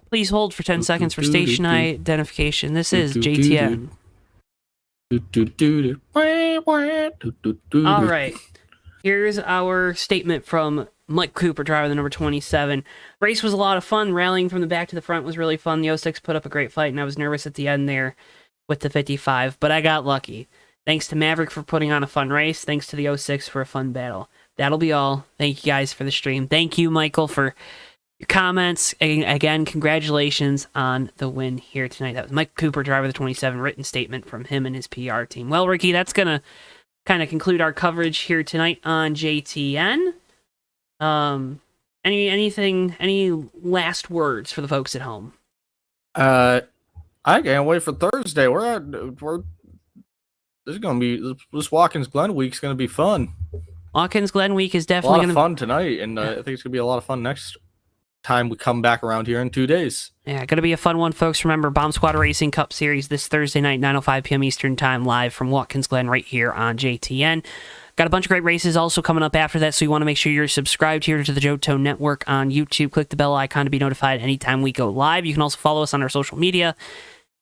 Please hold for 10 seconds for station identification. This is JTN. All right. Here's our statement from Mike Cooper, driver the number 27. Race was a lot of fun. Rallying from the back to the front was really fun. The 06 put up a great fight, and I was nervous at the end there with the 55, but I got lucky. Thanks to Maverick for putting on a fun race. Thanks to the 06 for a fun battle. That'll be all. Thank you guys for the stream. Thank you, Michael, for your comments. Again, congratulations on the win here tonight. That was Mike Cooper, driver the 27, written statement from him and his PR team. Well, Ricky, that's going to kind of conclude our coverage here tonight on JTN. Any last words for the folks at home? I can't wait for Thursday. This Watkins Glen week's gonna be fun. Watkins Glen week is A definitely lot of fun tonight, and I think it's gonna be a lot of fun next time we come back around here in 2 days. Yeah, gonna be a fun one, folks. Remember, Bomb Squad Racing Cup Series this Thursday night, 9:05 p.m. Eastern Time, live from Watkins Glen right here on JTN. Got a bunch of great races also coming up after that, so you want to make sure you're subscribed here to the JoeTow Network on YouTube. Click the bell icon to be notified anytime we go live. You can also follow us on our social media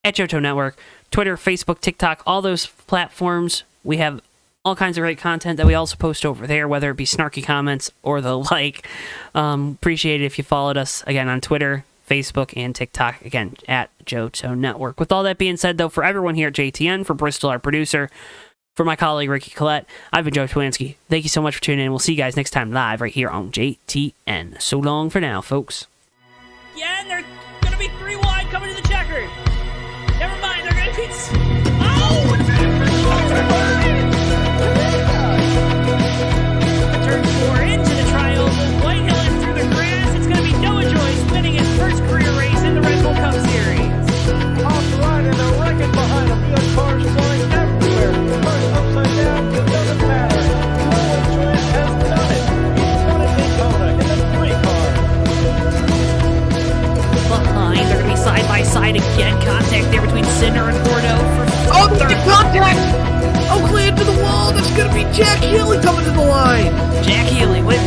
at JoeTow Network, Twitter, Facebook, TikTok, all those platforms. We have all kinds of great content that we also post over there, whether it be snarky comments or the like. Appreciate it if you followed us, again, on Twitter, Facebook, and TikTok, again, at JoeTow Network. With all that being said, though, for everyone here at JTN, for Bristol, our producer, for my colleague, Ricky Collette, I've been Joe Twansky. Thank you so much for tuning in. We'll see you guys next time live right here on JTN. So long for now, folks. Yeah, and they're going to be 3 wide coming to the checkered. Never mind, they're going to be... Oh! Turn 4 into the tri-oval. Whitehill and through the grass. It's going to be Noah Joyce winning his first career race in the Red Bull Cup Series. Off the right and a wrecking behind him. We have cars flying everywhere. Cars upside down. It doesn't matter. Noah Joyce has done it. He's won a Daytona in the 3 car. Behind, they're going to be side by side again. Contact there between Cinder and Bordeaux for third. Contact! Oakley into the wall. That's going to be Jack Healy coming to the line. Jack Healy wins